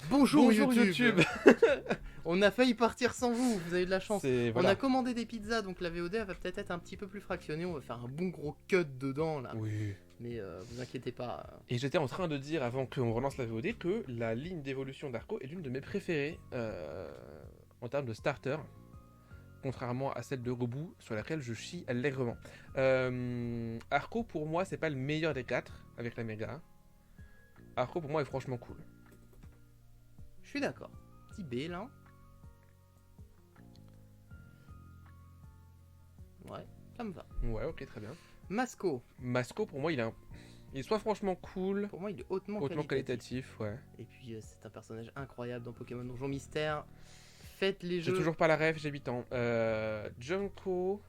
Bonjour, Bonjour YouTube. YouTube. On a failli partir sans vous, vous avez de la chance. On Voilà. a commandé des pizzas, donc la VOD elle va peut-être être un petit peu plus fractionnée. On va faire un bon gros cut dedans là. Oui. Mais vous inquiétez pas. Et j'étais en train de dire avant qu'on relance la VOD que la ligne d'évolution d'Arco est l'une de mes préférées en termes de starter, contrairement à celle de Gobu sur laquelle je chie allègrement. Arco pour moi c'est pas le meilleur des 4 avec la méga. Arco pour moi est franchement cool. Je suis d'accord. Petit B là. Ouais, ça me va. Ouais, ok, très bien. Masco, Masco pour moi il est soit franchement cool, pour moi il est hautement qualitatif, ouais. Et puis c'est un personnage incroyable dans Pokémon Donjon Mystère. Faites les J'ai jeux. toujours pas la ref, j'ai 8 ans. Junko.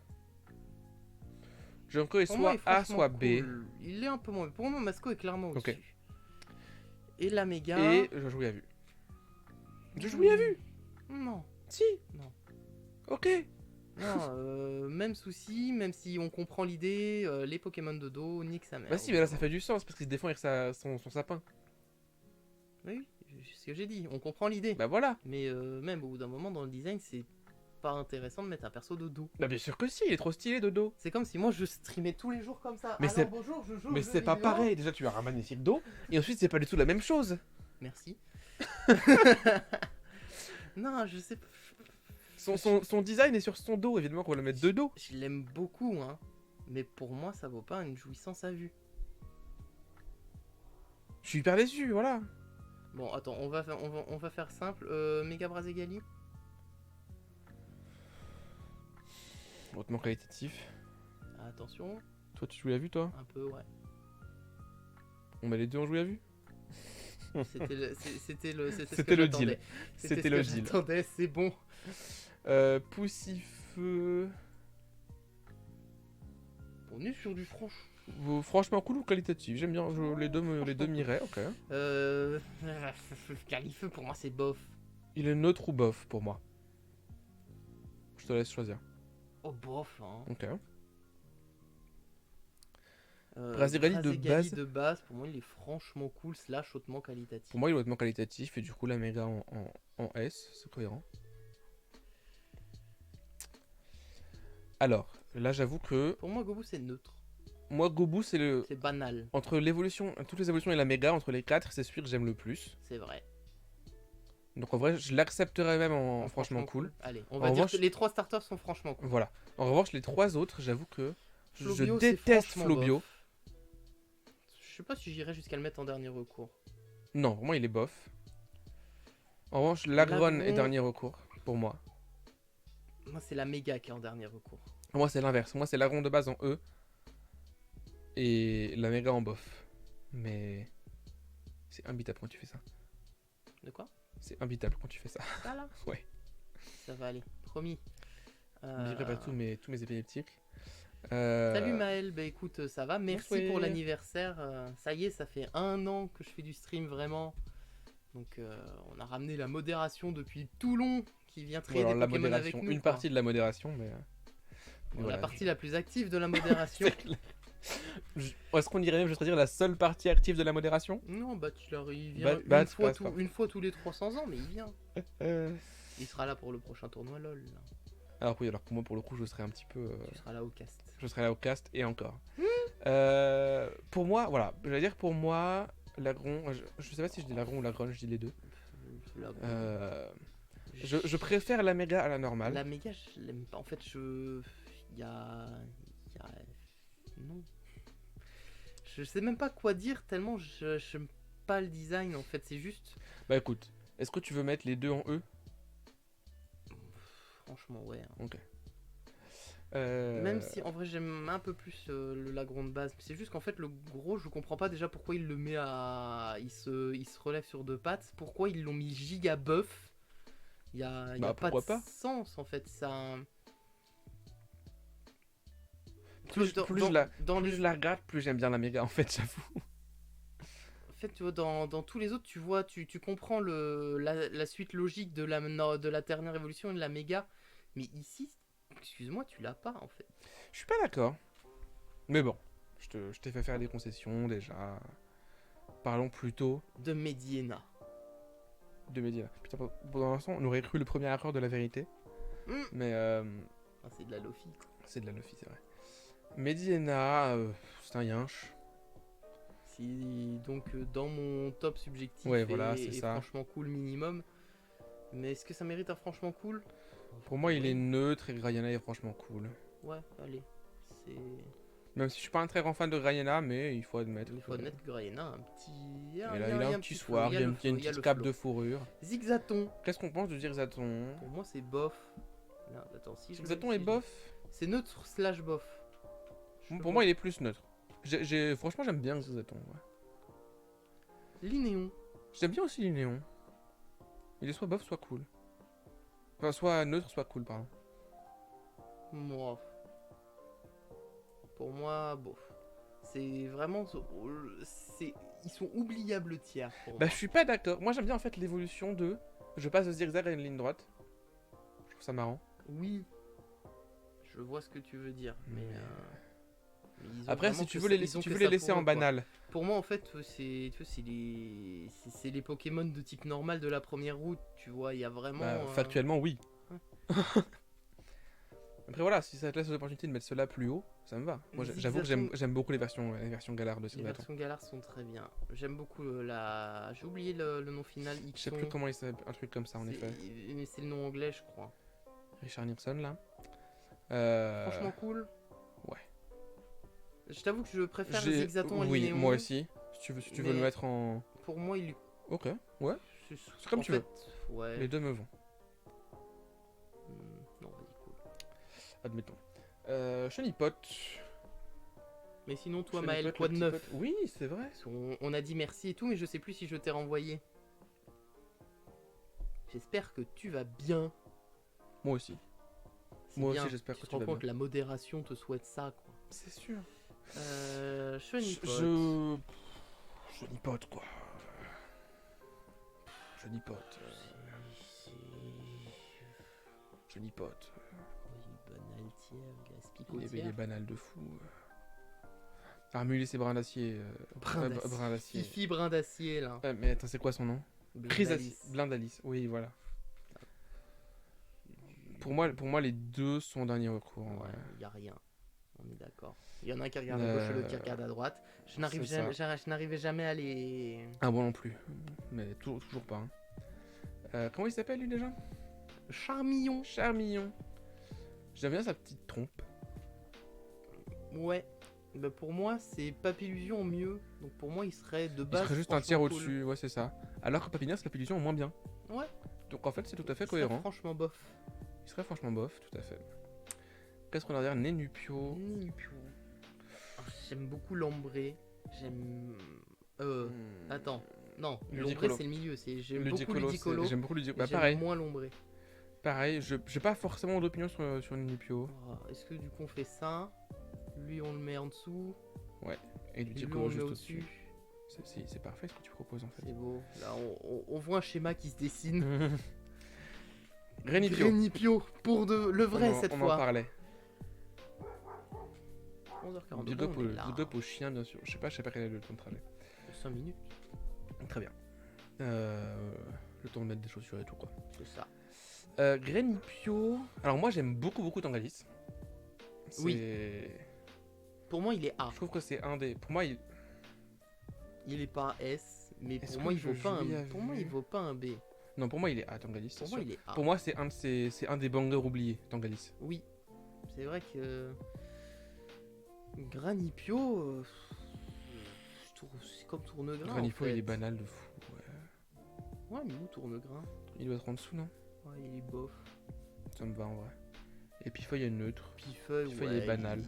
Junko est Pour moi, soit il est A, franchement soit B. cool. Il est un peu moins. Pour moi, Masco est clairement au-dessus. Ok. Et la méga. Et Jojo y a vu. Jojo y a vu. Non. Si. Non. Ok. Non, même souci, même si on comprend l'idée, les Pokémon de dos, nique sa mère. Bah si, mais là ça fait du sens parce qu'il se défend avec son sapin. Oui, c'est ce que j'ai dit, on comprend l'idée. Bah voilà. Mais même au bout d'un moment dans le design, c'est pas intéressant de mettre un perso de dos. Bah bien sûr que si, il est trop stylé Dodo. C'est comme si moi je streamais tous les jours comme ça. Mais Alors, c'est- bonjour, je joue aux Mais jeux c'est pas vidéo. pareil. Déjà tu as un magnifique dos et ensuite c'est pas du tout la même chose. Merci. Non, je sais pas. Son design est sur son dos, évidemment qu'on va le mettre de dos. Je l'aime beaucoup, hein. Mais pour moi, ça vaut pas une jouissance à vue. Je suis hyper déçu, voilà. Bon, attends, on va faire simple. Mega Brazegali. Hautement qualitatif. Attention, Toi tu joues à vue toi? un peu, ouais. On met les deux en joué à vue? C'était le, c'était le, ce C'était que le j'attendais. deal. C'était C'était ce le que deal. j'attendais, c'est bon. Poussifeu. On est sur du franche. Franchement cool ou qualitatif? J'aime bien, les deux m'iraient, ok. Califeu pour moi c'est bof. Il est neutre ou bof pour moi? Je te laisse choisir. Oh bof hein. Ok. Brazegali Brazegali de de base, pour moi il est franchement cool slash hautement qualitatif. Pour moi il est hautement qualitatif et du coup la méga en S, c'est cohérent. Alors, là j'avoue que Pour moi Gobu c'est neutre. moi Gobu c'est le... C'est banal, Entre l'évolution, toutes les évolutions et la méga, entre les 4, c'est celui que j'aime le plus. c'est vrai. Donc en vrai je l'accepterais même en franchement cool. Allez, on En va dire revanche- que les trois starters sont franchement cool. Voilà. En revanche les 3 autres, j'avoue que je Flobio, c'est déteste franchement Flobio. bof. Je sais pas si j'irais jusqu'à le mettre en dernier recours. Non, pour moi il est bof. En revanche, Lagron est Lagron- dernier recours, pour moi. Moi c'est la méga qui est en dernier recours. Pour moi c'est l'inverse. Moi c'est Lagron de base en E. Et la méga en bof. Mais... C'est imbitable quand tu fais ça. De quoi? C'est imbitable quand tu fais ça. Ça là? Ouais. Ça va aller, promis. Je pas tous mes épileptiques. Salut Maël, bah écoute, ça va, merci bonsoir. pour l'anniversaire. Ça y est, ça fait 1 an que je fais du stream vraiment. Donc on a ramené la modération depuis Toulon qui vient Bon, trader alors, des la Pokémon modération, avec nous. une quoi. partie de la modération, mais... Bon, voilà, la partie la plus active de la modération. C'est clair. Est-ce qu'on dirait même, je dire, la seule partie active de la modération? Non, bah tu leur il vient Bah, c'est pas grave. une fois tous les 300 ans, mais il vient. Euh, Il sera là pour le prochain tournoi LOL. Là. Alors oui, alors pour moi, pour le coup, je serais un petit peu... Tu seras là au cast. Je serais là au cast et encore. Pour moi, voilà, j'allais dire pour moi, Lagron, je sais pas si je dis Lagron ou Lagron, je dis les deux. Je préfère la méga à la normale. La méga, je l'aime pas. En fait, il y a... Non. Je sais même pas quoi dire tellement je n'aime pas le design en fait. C'est juste... Bah écoute, est-ce que tu veux mettre les deux en E? Franchement, ouais. hein. Ok. Même si en vrai j'aime un peu plus le Lagron de base. C'est juste qu'en fait le gros je comprends pas déjà pourquoi il le met à... Il se relève sur 2 pattes. Pourquoi ils l'ont mis giga buff. Il y a Bah, pas de pourquoi pas sens en fait. Ça... Plus Dans je la regarde, plus j'aime bien la méga en fait, j'avoue. En fait, tu vois, dans tous les autres, tu vois, tu comprends la suite logique de la dernière évolution et de la méga. Mais ici, excuse-moi, tu l'as pas en fait. Je suis pas d'accord. Mais bon, je t'ai fait faire des concessions déjà. Parlons plutôt. De Mediena. de Medina. Putain, pendant l'instant, on aurait cru le premier accord de la vérité. Mais c'est de la Lofi. c'est de la Lofi, c'est vrai. Medina, c'est un yinche. Si, donc dans mon top subjectif Ouais, voilà, c'est est ça. franchement cool minimum. Mais est-ce que ça mérite un franchement cool? Pour moi, il est neutre et Grayana est franchement cool. Ouais, allez. Même si je suis pas un très grand fan de Grayana, mais il faut admettre. Il faut admettre que Grayana a un petit. Il a un petit soir, il y a une petite cape de fourrure. Zigzaton. Qu'est-ce qu'on pense de Zigzaton? Pour moi, c'est bof. Non, attends, si Zigzaton est bof. C'est neutre slash bof. Pour moi, il est plus neutre. Franchement, j'aime bien Zigzaton. Ouais. Linéon. J'aime bien aussi Linéon. Il est soit bof, soit cool. Enfin, soit neutre, soit cool, pardon. Moi. Pour moi, bof. C'est vraiment. Ils sont oubliables tiers. Bah, je suis pas d'accord. Moi, j'aime bien en fait l'évolution de. Je passe de zigzag à une ligne droite. Je trouve ça marrant. Oui. Je vois ce que tu veux dire. Mais après, si tu veux les laisser en banal. Pour moi, en fait, c'est les Pokémon de type normal de la première route. Tu vois, il y a vraiment. Factuellement, oui. Après, voilà, si ça te laisse l'opportunité de mettre cela plus haut, ça me va. Moi, j'avoue que j'aime beaucoup les versions Galar de Zigzaton. Les versions Galar sont très bien. J'aime beaucoup la. J'ai oublié le nom final. Je sais plus comment il s'appelle, un truc comme ça en effet. Mais c'est le nom anglais, je crois. Richard Nilsson là. Franchement cool. Ouais. Je t'avoue que je préfère Zigzaton à Linéon. Oui, moi aussi. Si tu veux le mettre en. Pour moi, il. Ok, ouais. C'est comme tu veux. Ouais. Les deux me vont. Non, vas-y, cool. Admettons. Chenipot. Mais sinon, toi, Maël, quoi de neuf? Oui, c'est vrai. On a dit merci et tout, mais je sais plus si je t'ai renvoyé. J'espère que tu vas bien. Moi aussi. Moi aussi, j'espère que tu vas bien. Tu te rends compte, la modération te souhaite ça, quoi. C'est sûr. Chenipot. Chenipot, quoi. Chenipot. Chenipot. Il y avait des banales de fou. Armulus et Brin d'Acier. Brin d'Acier. Fifi Brin d'Acier, là. Mais attends, c'est quoi son nom? Blindalis. Oui, voilà. Pour moi, les deux sont dernier recours. Ouais, il n'y a rien. On est d'accord. Il y en a un qui regarde à gauche et l'autre qui regarde à droite. Je n'arrivais jamais à les. Ah, moi non plus. Mais toujours pas. Hein. Comment il s'appelle lui déjà? Charmillon. J'aime bien sa petite trompe. Ouais. Bah pour moi, c'est Papillusion en mieux. Donc pour moi, il serait de base. Il serait juste un tiers au-dessus, ouais, c'est ça. Alors que Papinias, Papillusion en moins bien. Ouais. Donc en fait, c'est tout à fait cohérent. Franchement bof. Il serait franchement bof, tout à fait. Qu'est-ce qu'on a à dire? Nénupio. J'aime beaucoup l'ombré. Attends. Non, l'ombré c'est le milieu. J'aime beaucoup Ludicolo. J'aime beaucoup Ludicolo. Bah, pareil. Moins l'ombré. Pareil, j'ai pas forcément d'opinion sur Nénupio. Est-ce que du coup on fait ça? Lui on le met en dessous. Ouais, et Ludicolo juste au-dessus. C'est parfait ce que tu proposes en fait. C'est beau. Là on voit un schéma qui se dessine. Grenipio pour le vrai cette fois. On en parlait. 11h42. Big up au chien bien sûr. Je sais pas quel est le temps de trajet. 5 minutes. Très bien. Le temps de mettre des chaussures et tout quoi. C'est ça. Grenipio. Alors moi j'aime beaucoup Tangalis. Oui. Pour moi il est A. Je trouve que c'est un des. Pour moi il est pas S, mais pour moi il vaut pas un. Pour moi il vaut pas un B. Non, pour moi il est A, Tangalis. Pour moi il est A. Pour moi c'est un des bangers oubliés, Tangalis. Oui. C'est vrai que Granipio, je trouve c'est comme Tournegrain. Granipio en fait. il est banal de fou. Ouais, mais où Tournegrain? Il doit être en dessous, non? Ouais, il est bof. Ça me va en vrai. Et Pifeuille est neutre. Pifeuille ouais, est banal.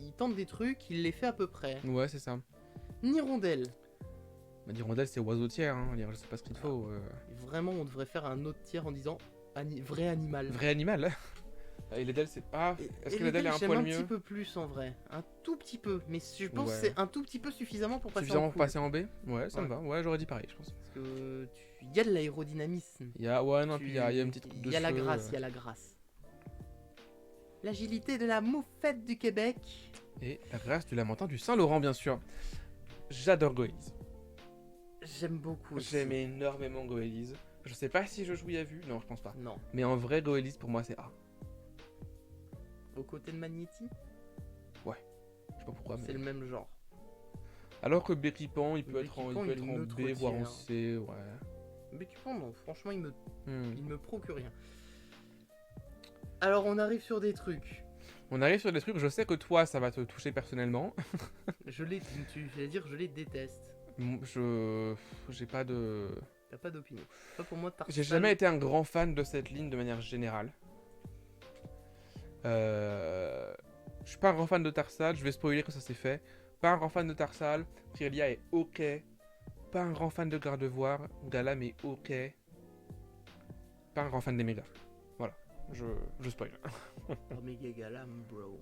Il tente des trucs, il les fait à peu près. Ouais, c'est ça. Nirondelle. Bah, Nirondelle c'est oiseau tiers, hein. C'est pas ce qu'il faut. Vraiment, on devrait faire un autre tiers en disant vrai animal. Vrai animal. Et l'Edel c'est pas. Est-ce que l'Edel est un poil mieux? Un petit peu plus en vrai. Un tout petit peu. Mais je pense que c'est un tout petit peu suffisamment pour passer en B. Ouais, ça me va. Ouais, j'aurais dit pareil, je pense. Parce que il y a de l'aérodynamisme. Puis il y a une petite coupe de cheveux. Il y a la grâce. L'agilité de la moufette du Québec. Et la grâce du lamentin du Saint-Laurent, bien sûr. J'adore Goïse. J'aime beaucoup aussi. J'aime énormément Goélise. Je sais pas si je joue à vue, non, je pense pas. Non. Mais en vrai, Goélise pour moi c'est A. Aux côtés de Magnéti, Je sais pas pourquoi, mais. c'est le même genre. Alors que Béquipan, il peut être en, Béquipan, il peut il est être en neutre B, voire en tiers. C, ouais. Mais tu prends, non, franchement, il Hmm. me procure rien. Alors, on arrive sur des trucs. On arrive sur des trucs, je sais que toi ça va te toucher personnellement. Je les déteste. J'ai pas de. T'as pas d'opinion. Pas pour moi, Tarsal. J'ai jamais été un grand fan de cette ligne de manière générale. Je suis pas un grand fan de Tarsal, je vais spoiler que ça s'est fait. Pas un grand fan de Tarsal, Kirlia est ok. Pas un grand fan de Gardevoir, Galam est ok. Pas un grand fan des mégas. Voilà, je spoil. Omega Galam, bro.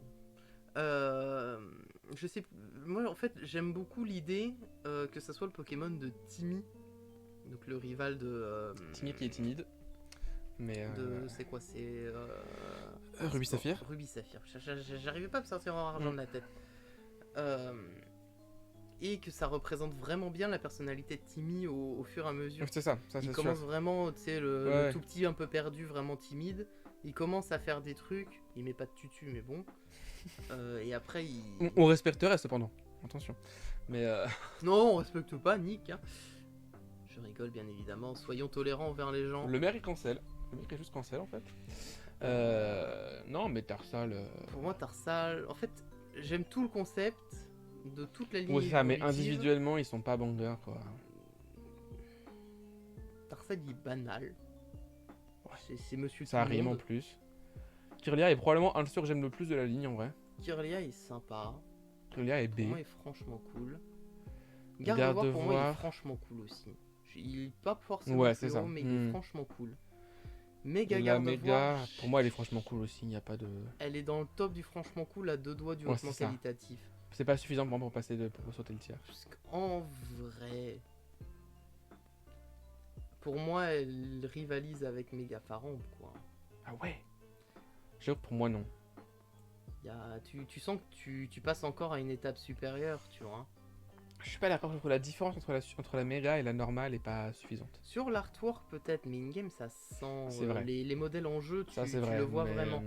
Je sais. Moi, en fait, j'aime beaucoup l'idée que ça soit le Pokémon de Timmy. Donc, le rival de. Timmy qui est timide. Mais. C'est quoi? C'est. Ruby Saphir. Ruby Saphir. J'arrivais pas à me sortir en argent de la tête. Et que ça représente vraiment bien la personnalité de Timmy au fur et à mesure. C'est ça, ça Il c'est commence sûr. vraiment, tu sais, le Ouais. tout petit un peu perdu, vraiment timide. Il commence à faire des trucs. Il met pas de tutu, mais bon. Et après, On respecterait cependant. Attention. Mais. Non, on respecte pas, Nick. Hein. Je rigole, bien évidemment. Soyons tolérants envers les gens. Le maire il cancel. Le mec est juste cancel en fait. Non mais Tarsal. Pour moi, Tarsal... En fait, j'aime tout le concept de toute la ligne Oui, c'est ça, mais évolutive. individuellement ils sont pas bangers quoi. Tarsal, il est banal. C'est monsieur Ça tout le rime en monde. plus. Kirlia est probablement un de ceux que j'aime le plus de la ligne en vrai. Kirlia est sympa. Kirlia est Pour B. moi, il est franchement cool. Gardevoir, pour moi, il est Gardevoir. franchement cool aussi. Il est pas forcément Ouais, le c'est plus ça. haut, mais il est franchement cool. Méga La Gardevoir, méga, pour moi elle est franchement cool aussi, il n'y a pas de... elle est dans le top du franchement cool à deux doigts du Ouais, hautement c'est ça. qualitatif. C'est pas suffisant pour moi pour passer pour sauter le tiers. Parce qu'en vrai, pour moi, elle rivalise avec Méga Farambe, quoi. Ah ouais. J'avoue que pour moi non. Tu sens que tu passes encore à une étape supérieure, tu vois. Je suis pas d'accord, je trouve la différence entre la méga et la normale est pas suffisante. Sur l'artwork peut-être, mais in-game ça sent. C'est vrai. Les modèles en jeu, Ça tu c'est vrai. le vois mais- vraiment.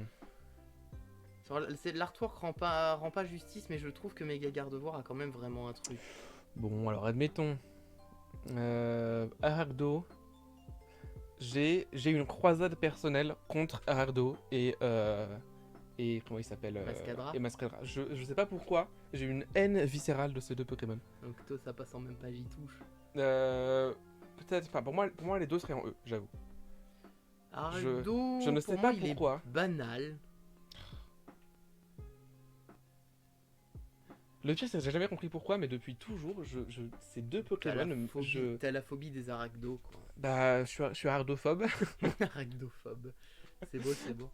L'artwork rend pas justice, mais je trouve que Méga Gardevoir a quand même vraiment un truc. Bon alors admettons. Aragdo. J'ai une croisade personnelle contre Aragdo et comment il s'appelle Mascadra. Et Mascadra. Je sais pas pourquoi, j'ai une haine viscérale de ces deux Pokémon. Donc toi ça passe en même pas, j'y touche. Peut-être, enfin pour moi les deux seraient en E, j'avoue. Ardo, je ne sais pour pas moi, il est pourquoi. banal. Le pire c'est que j'ai jamais compris pourquoi, mais depuis toujours, ces deux Pokémon, T'as la phobie des Arachdos, quoi. bah je suis ardophobe, Arachnophobe. C'est beau, c'est beau.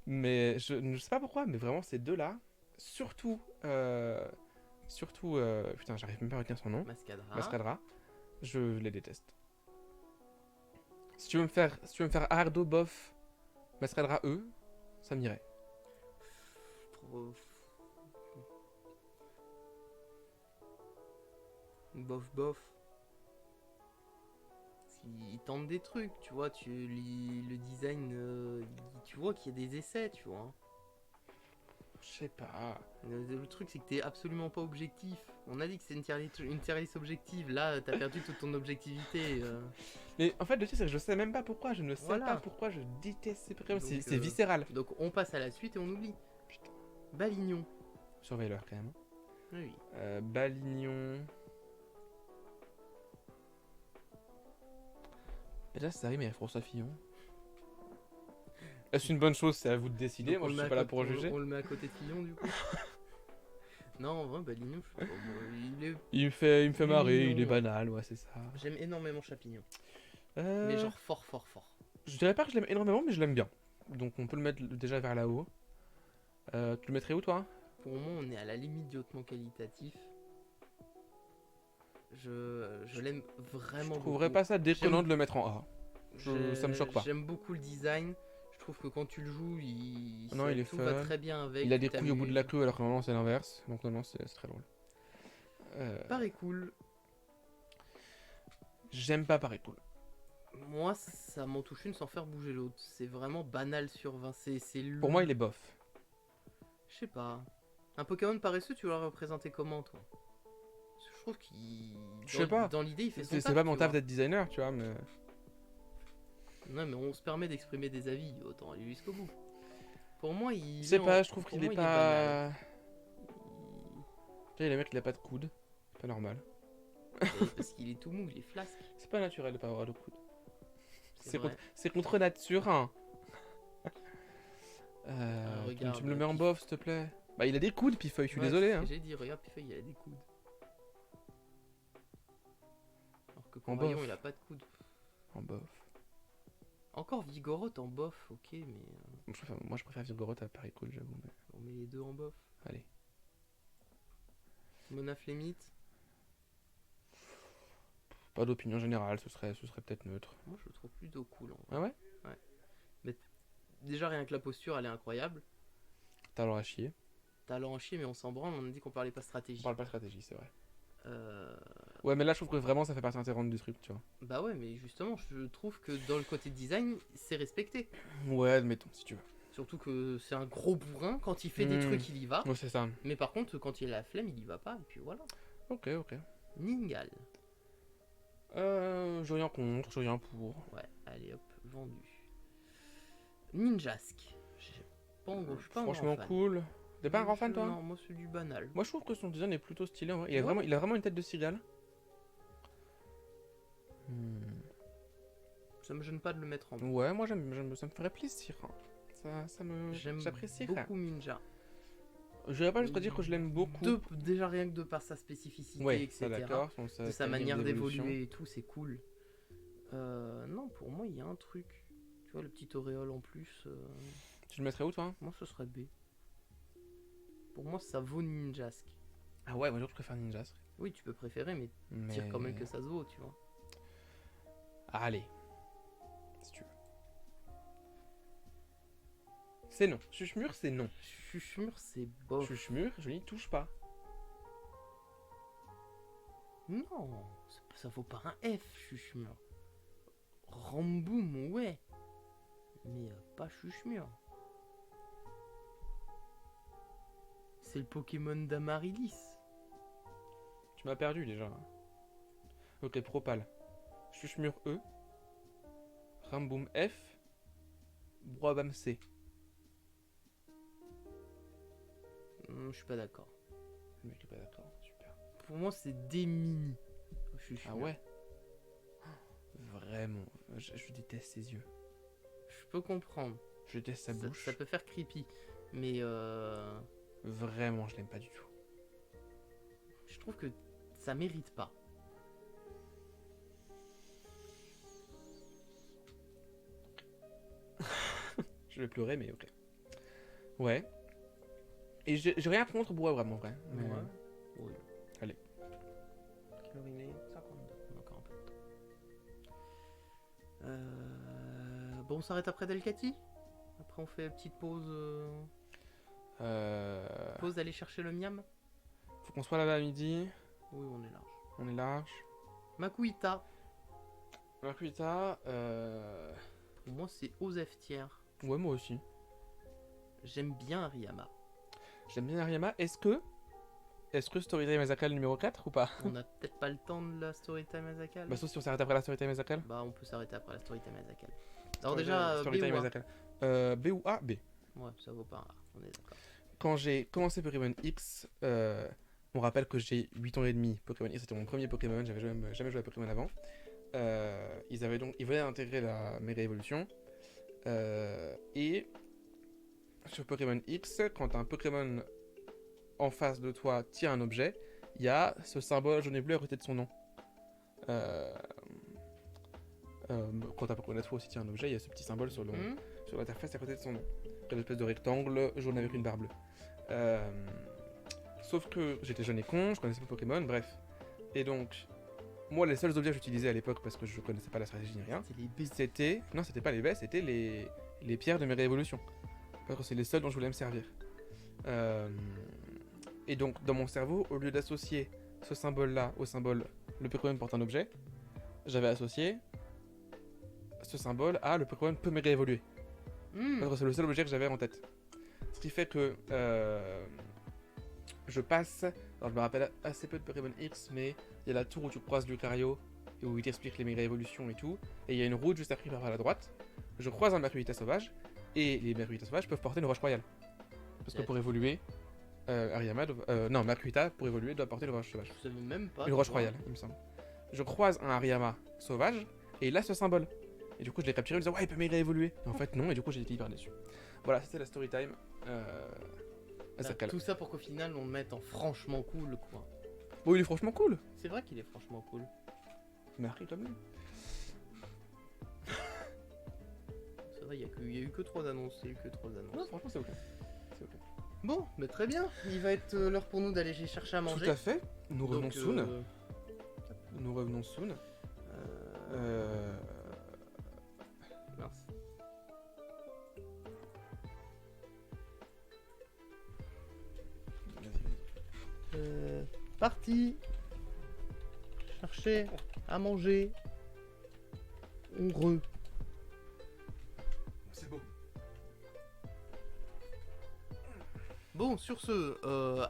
mais je ne sais pas pourquoi, mais vraiment ces deux-là, surtout, putain j'arrive même pas à retenir son nom, Mascadra. Mascadra, je les déteste. Si tu veux me faire Ardo bof, Mascadra E, ça m'irait. Trop- Bof, bof. Il tente des trucs, tu vois. Le design, tu vois qu'il y a des essais, tu vois. Je sais pas. Le truc, c'est que t'es absolument pas objectif. On a dit que c'est une tier list objective. Là, t'as perdu toute ton objectivité. Mais en fait, le truc, c'est que je sais même pas pourquoi. Je ne sais Voilà. pas pourquoi je déteste ces Pokémon. Donc, C'est viscéral. Donc, on passe à la suite et on oublie. Putain. Balignon. Surveilleur, quand même. Oui. Balignon. Et là, ça rime avec François Fillon. Est-ce une bonne chose? C'est à vous de décider. Donc, Moi, on je le suis met pas à là côté- pour juger. On le met à côté de Fillon, du coup. Non, en vrai, Balignon, je sais pas, moi, il est... Il me fait Il est marrer, mignon. il est banal, ouais, c'est ça. J'aime énormément Chapignon. Euh, Mais genre fort, fort, fort. Je dirais pas que je l'aime énormément, mais je l'aime bien. Donc on peut le mettre déjà vers là-haut. Tu le mettrais où, toi? Pour moi, on est à la limite du hautement qualitatif. Je l'aime vraiment Je trouverais beaucoup. pas ça déconnant J'aime- de le mettre en A. ça me choque pas. J'aime beaucoup le design. Je trouve que quand tu le joues, Non, il est tout fun. va très bien avec. Il a tu des couilles au bout de t'amuses. la queue alors que normalement c'est l'inverse. Donc non, c'est très drôle. Pareil cool. J'aime pas pareil cool. Moi, ça m'en touche une sans faire bouger l'autre. C'est vraiment banal sur 20. Pour moi, il est bof. Je sais pas. Un Pokémon paresseux, tu vas le représenter comment, toi? Parce que je trouve qu'il... Je sais pas. Dans l'idée, il fait son C'est taf, pas mon tu taf vois. d'être designer, tu vois, mais... Non, mais on se permet d'exprimer des avis, autant aller jusqu'au bout. Pour moi, il... Je sais pas, je pour trouve qu'il moi, est il banal. pas... Tu vois, le mec, il a pas de coude. C'est pas normal. Parce qu'il est tout mou, il est flasque. C'est pas naturel de pas avoir de coude. Vrai. C'est contre nature, hein. Regarde, tu me le mets en bof, s'il te plaît. Bah, il a des coudes, Pifeuille, je suis Ouais, désolé. c'est ce Hein. que j'ai dit, regarde, Pifeuille, il a des coudes. Alors que En Coraillon, bof. il a pas de coudes. En bof. Encore Vigoroth en bof, ok, mais... Moi, je préfère Vigoroth à pareil cool, j'avoue. Mais... on met les deux en bof. Allez. Monaflémite. Pas d'opinion générale, ce serait peut-être neutre. Moi, je le trouve plutôt cool, en vrai. Ah ouais? Mais déjà, rien que la posture, elle est incroyable. T'as alors à chier. Talent en chier, mais on s'en branle, on a dit qu'on parlait pas On stratégie. parle pas stratégie, c'est vrai. Euh... Ouais, mais là, je trouve que vraiment, ça fait partie intégrante du truc, tu vois. Bah ouais, mais justement, je trouve que dans le côté design, c'est respecté. Ouais, admettons, si tu veux. Surtout que c'est un gros bourrin, quand il fait des trucs, il y va. Ouais, c'est ça. Mais par contre, quand il a la flemme, il y va pas, et puis voilà. Ok. Ningal. J'ai rien contre, j'ai rien pour. Ouais, allez hop, vendu. Ninjask. Je suis pas un Franchement grand fan. cool. T'es pas un grand fan, toi? Non, moi c'est du banal. Moi, je trouve que son design est plutôt stylé, en vrai. Ouais. Il a vraiment une tête de cigale. Ça me gêne pas de le mettre en bas. Ouais, moi, ça me ferait plaisir. Hein. J'aime J'apprécierais. beaucoup Ninja. Je vais pas jusqu'à dire que je l'aime beaucoup. Déjà rien que de par sa spécificité, Ouais, etc. ça d'accord. De sa manière d'évoluer et tout, c'est cool. Non, pour moi, il y a un truc. Tu vois, le petit auréole en plus. Tu le mettrais où, toi? Moi, ce serait B. Pour moi, ça vaut Ninjask. Ah ouais, moi, je préfère Ninja. Oui, tu peux préférer, mais tire quand même que ça se vaut, tu vois. Allez. Si tu veux. C'est non. Chuchemur, c'est non. Chuchemur, c'est bof. Chuchemur, je n'y touche pas. Non, ça vaut pas un F, Chuchemur. Ramboum, ouais. Mais pas Chuchemur. C'est le Pokémon d'Amaryllis. Tu m'as perdu déjà. Ok, Propal. Chuchemur E. Ramboum F. Broabam C. Je suis pas d'accord. Le mec est pas d'accord, super. Pour moi, c'est des mini. Ah ouais? Vraiment, je déteste ses yeux. Je peux comprendre. Je déteste sa bouche. Ça peut faire creepy. Mais Vraiment, je l'aime pas du tout. je trouve que ça mérite pas. Je vais pleurer, mais ok. Ouais. Et j'ai rien contre Bois, vraiment, vrai. Mais... Ouais. Oui. Allez. Quelle heure il est 52. Encore un peu de temps. Bon, on s'arrête après Delcati. Après, on fait une petite pause. Pause d'aller chercher le miam. Faut qu'on soit là à midi. Oui, on est large. On est large. Makuita. Makuita, Pour moi, c'est aux F tiers. ouais, moi aussi. J'aime bien Ariyama. J'aime bien Ariyama. Est-ce que Storytime Azakal numéro 4 ou pas? On a peut-être pas le temps de la Storytime Azakal. Bah, sauf si on s'arrête après la Storytime Azakal. Bah, on peut s'arrêter après la Storytime Azakal. Alors, déjà, B Storytime ou A. Azakal. B ou A? B. Ouais, ça vaut pas un A, on est d'accord. Quand j'ai commencé Pokémon X, on rappelle que j'ai 8 ans et demi. Pokémon X, c'était mon premier Pokémon, j'avais jamais joué à Pokémon avant. Ils venaient d'intégrer la Méga Évolution. Et sur Pokémon X, quand un Pokémon en face de toi tire un objet, il y a ce symbole jaune et bleu à côté de son nom. Quand un Pokémon aussi tire un objet, il y a ce petit symbole sur l'interface à côté de son nom. Une espèce de rectangle jaune avec une barre bleue. Sauf que j'étais jeune et con, je connaissais pas Pokémon, bref. Et donc, moi, les seuls objets que j'utilisais à l'époque, parce que je connaissais pas la stratégie ni rien, C'est les B. c'était... Non, c'était pas les baies, c'était les pierres de mes réévolutions. Parce que c'est les seuls dont je voulais me servir. Et donc, dans mon cerveau, au lieu d'associer ce symbole-là au symbole le Pokémon porte un objet, j'avais associé ce symbole à le Pokémon peut me réévoluer. C'est le seul objet que j'avais en tête. Ce qui fait que je passe. Alors je me rappelle assez peu de Pokémon X, mais il y a la tour où tu croises Lucario et où il t'explique les méga évolutions et tout. Et il y a une route juste après par la droite. Je croise un Mercurita sauvage et les Mercurita sauvages peuvent porter une roche royale. Parce que pour évoluer, non, Mercurita pour évoluer doit porter une roche sauvage. Je savais même pas. Une roche royale, il me semble. Je croise un Hariyama sauvage et il a ce symbole. Et du coup, je l'ai capturé en disant ouais, il peut méga évoluer. Et en fait, non, et du coup, j'ai été hyper déçu. Voilà, c'était la story time. Tout ça pour qu'au final, on le mette en franchement cool, quoi. Bon, il est franchement cool. C'est vrai qu'il est franchement cool. Merci, comme lui. C'est vrai, il y a eu que 3 annonces. Non, franchement, c'est ok. Bon, mais très bien. Il va être l'heure pour nous d'aller chercher à manger. Tout à fait. Nous revenons Donc, soon. Nous revenons soon. Mince. Parti. Chercher à manger. Hongreux. C'est beau. Bon, sur ce,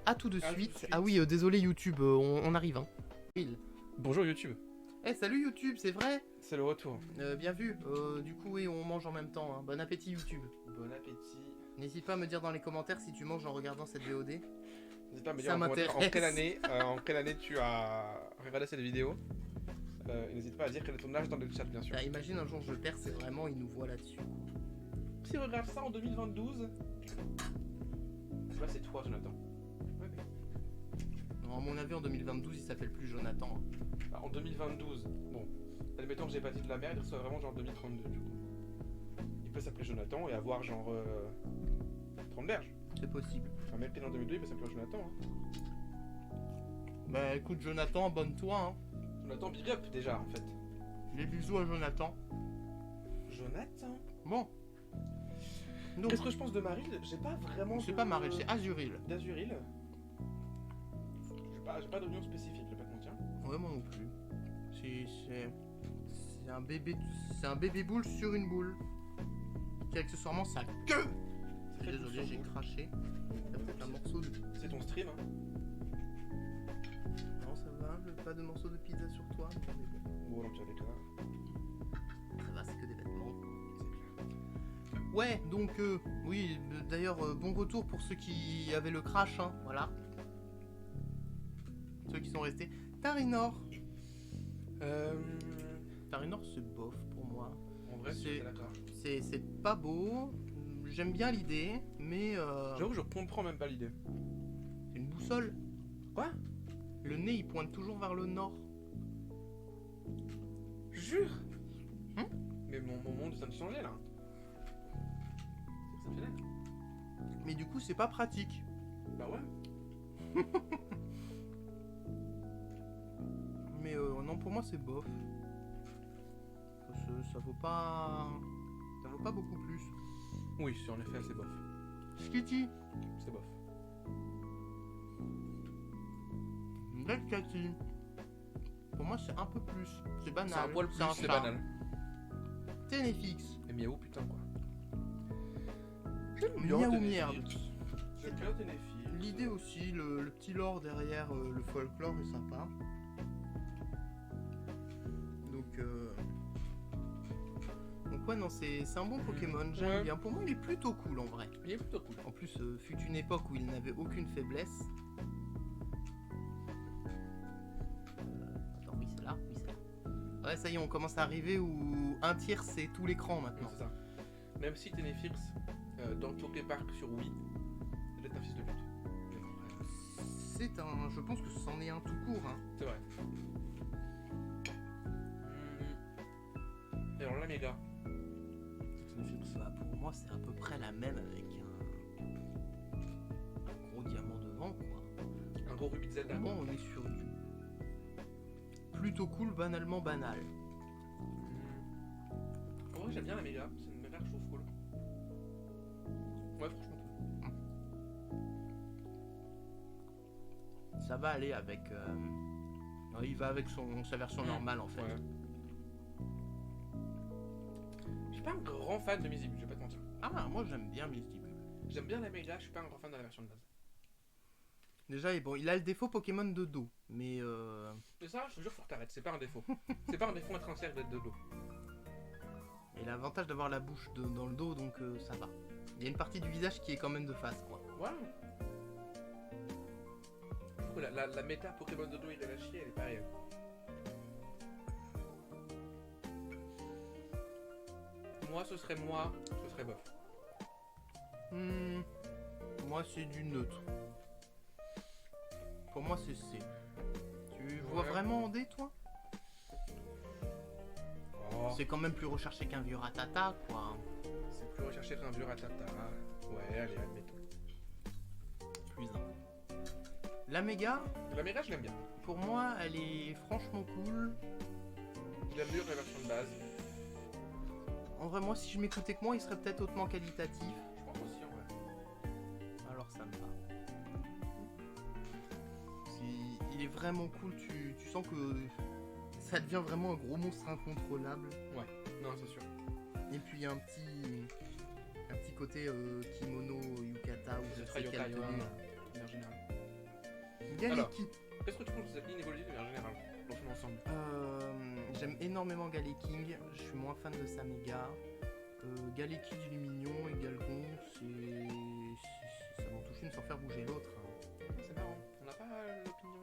à tout de À tout de suite. suite. Ah oui, désolé YouTube, on arrive. Hein. Bonjour YouTube. Eh, salut YouTube, c'est vrai. C'est le retour. Bien vu. Du coup, oui, on mange en même temps. Hein. Bon appétit YouTube. Bon appétit. N'hésite pas à me dire dans les commentaires si tu manges en regardant cette VOD. N'hésite pas à me dire Ça en commentaire m'intéresse. en quelle année tu as regardé cette vidéo. Et n'hésite pas à dire quel est ton âge dans le chat, bien sûr. Bah, imagine un jour je perds, c'est vraiment, il nous voit là-dessus. Si regarde ça en 2022, là c'est toi, Jonathan. Ouais. Non, à mon avis, en 2022, il s'appelle plus Jonathan. Hein. Bah, en 2022, bon, admettons que j'ai pas dit de la merde, il soit vraiment genre 2032 du coup. Il peut s'appeler Jonathan et avoir genre 30 berges. C'est possible. Un mec qui est né en 2002, il peut s'appeler Jonathan. Hein. Bah écoute, Jonathan, abonne-toi. Hein. Jonathan, big up déjà en fait. Les bisous à Jonathan. Jonathan. Bon. Donc, Qu'est-ce que je pense de Maril? J'ai pas vraiment. c'est pas Maril, c'est Azuril. D'Azuril. J'ai pas d'opinion spécifique, je vais pas te mentir. Ouais, moi non plus. C'est un bébé boule sur une boule. Qui accessoirement sa queue. C'est Désolé, j'ai craché. Ça peut être un morceau de. C'est ton stream, hein. Non, ça va, pas de morceau de pizza sur toi. Bon, non, tu as des cas. Ça va, c'est que des vêtements. Ouais, donc, oui, d'ailleurs, bon retour pour ceux qui avaient le crash, hein, voilà. Ceux qui sont restés. Tarinor. Tarinor, c'est bof pour moi. En vrai, c'est d'accord. C'est pas beau. J'aime bien l'idée, mais. J'avoue, je comprends même pas l'idée. C'est une boussole. Quoi? Le nez, il pointe toujours vers le nord. Jure. Mais mon monde vient de changer là. C'est exceptionnel. Mais du coup, c'est pas pratique. Bah ouais. Mais non, pour moi, c'est bof. Ça vaut pas. Ça vaut pas beaucoup plus. Oui, c'est en effet assez bof. Skitty. C'est bof. Red Catty. Pour moi, c'est un peu plus. C'est banal. C'est un poil plus, un c'est chat. banal. Ténéfix. Et miaou, putain quoi. Miaou merde. J'aime bien Ténéfix. L'idée aussi, le petit lore derrière le folklore est sympa. Donc ouais, non, c'est un bon Pokémon, j'aime Ouais. bien. Pour moi, il est plutôt cool en vrai. Il est plutôt cool. En plus, fut une époque où il n'avait aucune faiblesse. Attends, oui, c'est là, oui, c'est là. Ouais, ça y est, on commence à arriver où un tiers c'est tout l'écran Non, maintenant. c'est ça. Même si Ténéfix, dans Poké Park sur Wii, il est un fils de pute. Je pense que c'en est un tout court. Hein. C'est vrai. Et alors la méga. Bah, pour moi, c'est à peu près la même avec un gros diamant devant, quoi. Un gros rubis de Zelda. Bon, on est sur du plutôt cool, banalement banal. En vrai, j'aime bien la méga. C'est une méga que je trouve cool. Ouais, franchement. Ça va aller avec. Il va avec sa version Mm. normale en fait. Ouais. suis pas un grand fan de Mizip, je vais pas te mentir. Ah, moi j'aime bien Misty. J'aime bien la méga, je suis pas un grand fan de la version de base. Déjà, bon, il a le défaut Pokémon de dos, mais Mais ça, je te jure, faut que t'arrêtes, c'est pas un défaut. C'est pas un défaut intrinsèque d'être de dos. il a l'avantage d'avoir la bouche dans le dos, donc ça va. Il y a une partie du visage qui est quand même de face, quoi. Ouais. Je trouve que la méta Pokémon de dos, il est la chier, elle est pas réelle. Moi, ce serait bof. Moi, c'est du neutre. Pour moi, c'est C. Tu vois vraiment en D, toi? Oh, C'est quand même plus recherché qu'un vieux ratata, quoi. c'est plus recherché qu'un vieux ratata. Ouais, allez, admettons. Plus un. La méga, La méga, je l'aime bien. pour moi, elle est franchement cool. Je l'aime mieux que la version de base. En vrai, moi, si je m'écoutais que moi, il serait peut-être hautement qualitatif. Je pense aussi, en vrai. Alors, ça me va. Il est vraiment cool. Tu sens que ça devient vraiment un gros monstre incontrôlable. Non, c'est sûr. Et puis, il y a un petit côté kimono, yukata, ou je C'est sais très quelle yokai, tenue. de manière générale. Galeki. Qu'est-ce que tu penses de cette ligne évolutive de manière générale, dans son ensemble? J'aime énormément Galeking, je suis moins fan de sa méga. Galeki d'Illuminion et Galgon, ça m'en touche une sans faire bouger l'autre. C'est marrant, on n'a pas l'opinion...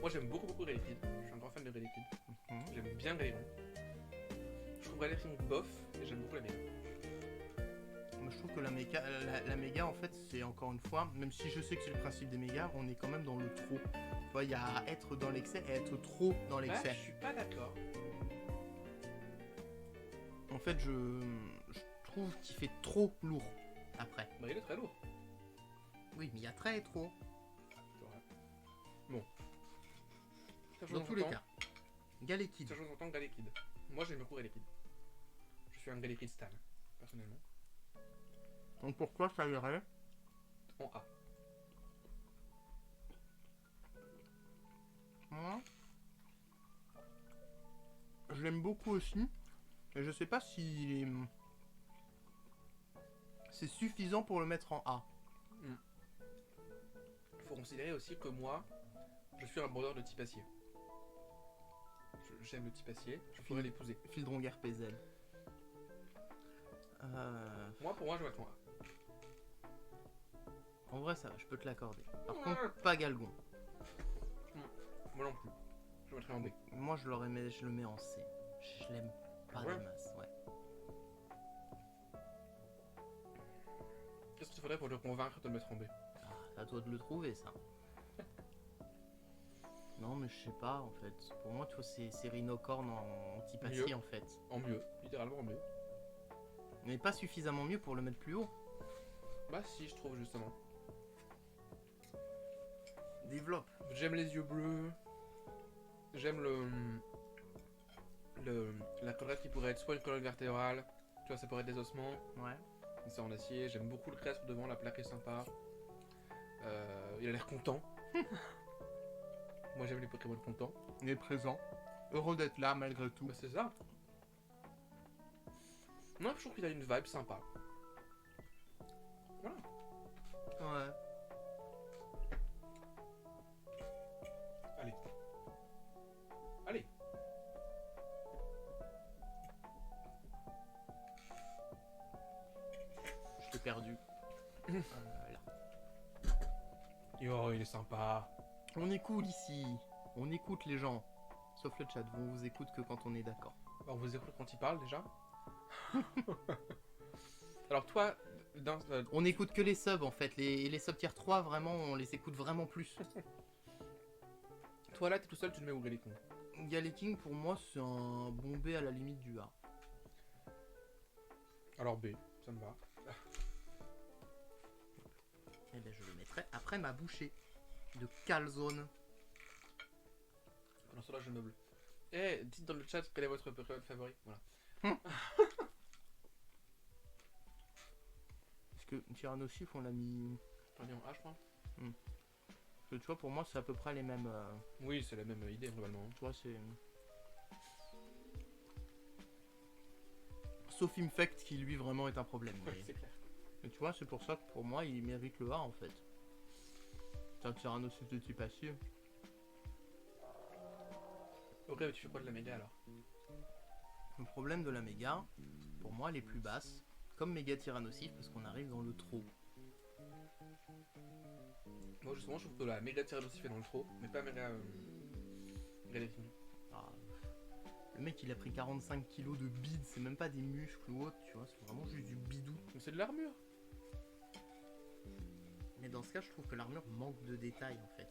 Moi j'aime beaucoup Grelekid, je suis un grand fan de Grelekid. J'aime bien Grelon. Je trouve Grelekid bof, et j'aime beaucoup la méga. Moi, je trouve que la méga, en fait, c'est encore une fois, même si je sais que c'est le principe des mégas, on est quand même dans le trop. Tu vois, il y a être dans l'excès et être trop dans l'excès. Je suis pas d'accord. En fait, je trouve qu'il fait trop lourd après. Bah il est très lourd. Oui, mais il y a très et trop. C'est vrai. Bon. Dans tous les cas. Galekid. Ça chose en tant que Grelekid. Moi j'aime beaucoup Grelekid. Je suis un Grelekid stan, personnellement. Donc pourquoi ça irait En A. Moi, je l'aime beaucoup aussi. Mais je sais pas si c'est suffisant pour le mettre en A. Il faut considérer aussi que moi, je suis un border de type acier. J'aime le type acier, je pourrais l'épouser. Fildrong RPZ. Moi, pour moi, je vais mettre en A. En vrai, ça va, je peux te l'accorder. Par contre, pas Galgon. Moi non plus. Je mettrais en B. Moi, je le mets en C. Je l'aime pas Ouais. des masses, ouais. Qu'est-ce qu'il faudrait pour le convaincre de le mettre en B? Ah, c'est à toi de le trouver, ça. Non, mais je sais pas, en fait. Pour moi, tu vois, c'est Rhinocorn en type acier, Mieux. en fait. En mieux, littéralement en mieux. Mais pas suffisamment mieux pour le mettre plus haut. Bah si, je trouve justement. Développe. J'aime les yeux bleus. J'aime la collerette qui pourrait être soit une colonne vertébrale, tu vois, ça pourrait être des ossements, Ouais. c'est en acier. J'aime beaucoup le créateur devant, la plaque est sympa. Il a l'air content. Moi j'aime les Pokémon contents. Il est présent. Heureux d'être là, malgré tout. Bah c'est ça. Non, je trouve qu'il a une vibe sympa. Voilà. Ouais. Allez. Allez. Je t'ai perdu. Là. Yo, il est sympa. On écoute ici. On écoute les gens. Sauf le chat, on vous écoute que quand on est d'accord. On vous écoute quand il parle déjà. Alors toi, On écoute que les subs en fait. Les subs tier 3, vraiment, on les écoute vraiment plus. toi là, t'es tout seul, tu le mets où les cons? Galeking, pour moi, c'est un bon B à la limite du A. Alors B, ça me va. Et ben, je le mettrai après ma bouchée de calzone. Pendant cela, je meuble. Eh, dites dans le chat quel est votre Pokémon favori. Voilà. Parce que Tyrannosif, on l'a mis. On est en A, je crois. Parce que tu vois, pour moi, c'est à peu près les mêmes. Oui, c'est la même idée globalement. Tu vois, c'est. sauf Infect qui lui vraiment est un problème. C'est clair. Mais tu vois, c'est pour ça que pour moi, il mérite le A en fait. C'est un Tyrannosaurus de type acier. Ok, mais tu fais quoi de la méga alors? Le problème de la méga, pour moi, elle est plus basse, comme méga tyrannosif, parce qu'on arrive dans le trop. Moi justement, je trouve que la méga tyrannosif est dans le trop, mais pas méga. Méga définie. Ah, le mec, il a pris 45 kilos de bide, c'est même pas des muscles ou autre, tu vois, c'est vraiment juste du bidou. Mais c'est de l'armure. Mais dans ce cas, je trouve que l'armure manque de détails en fait.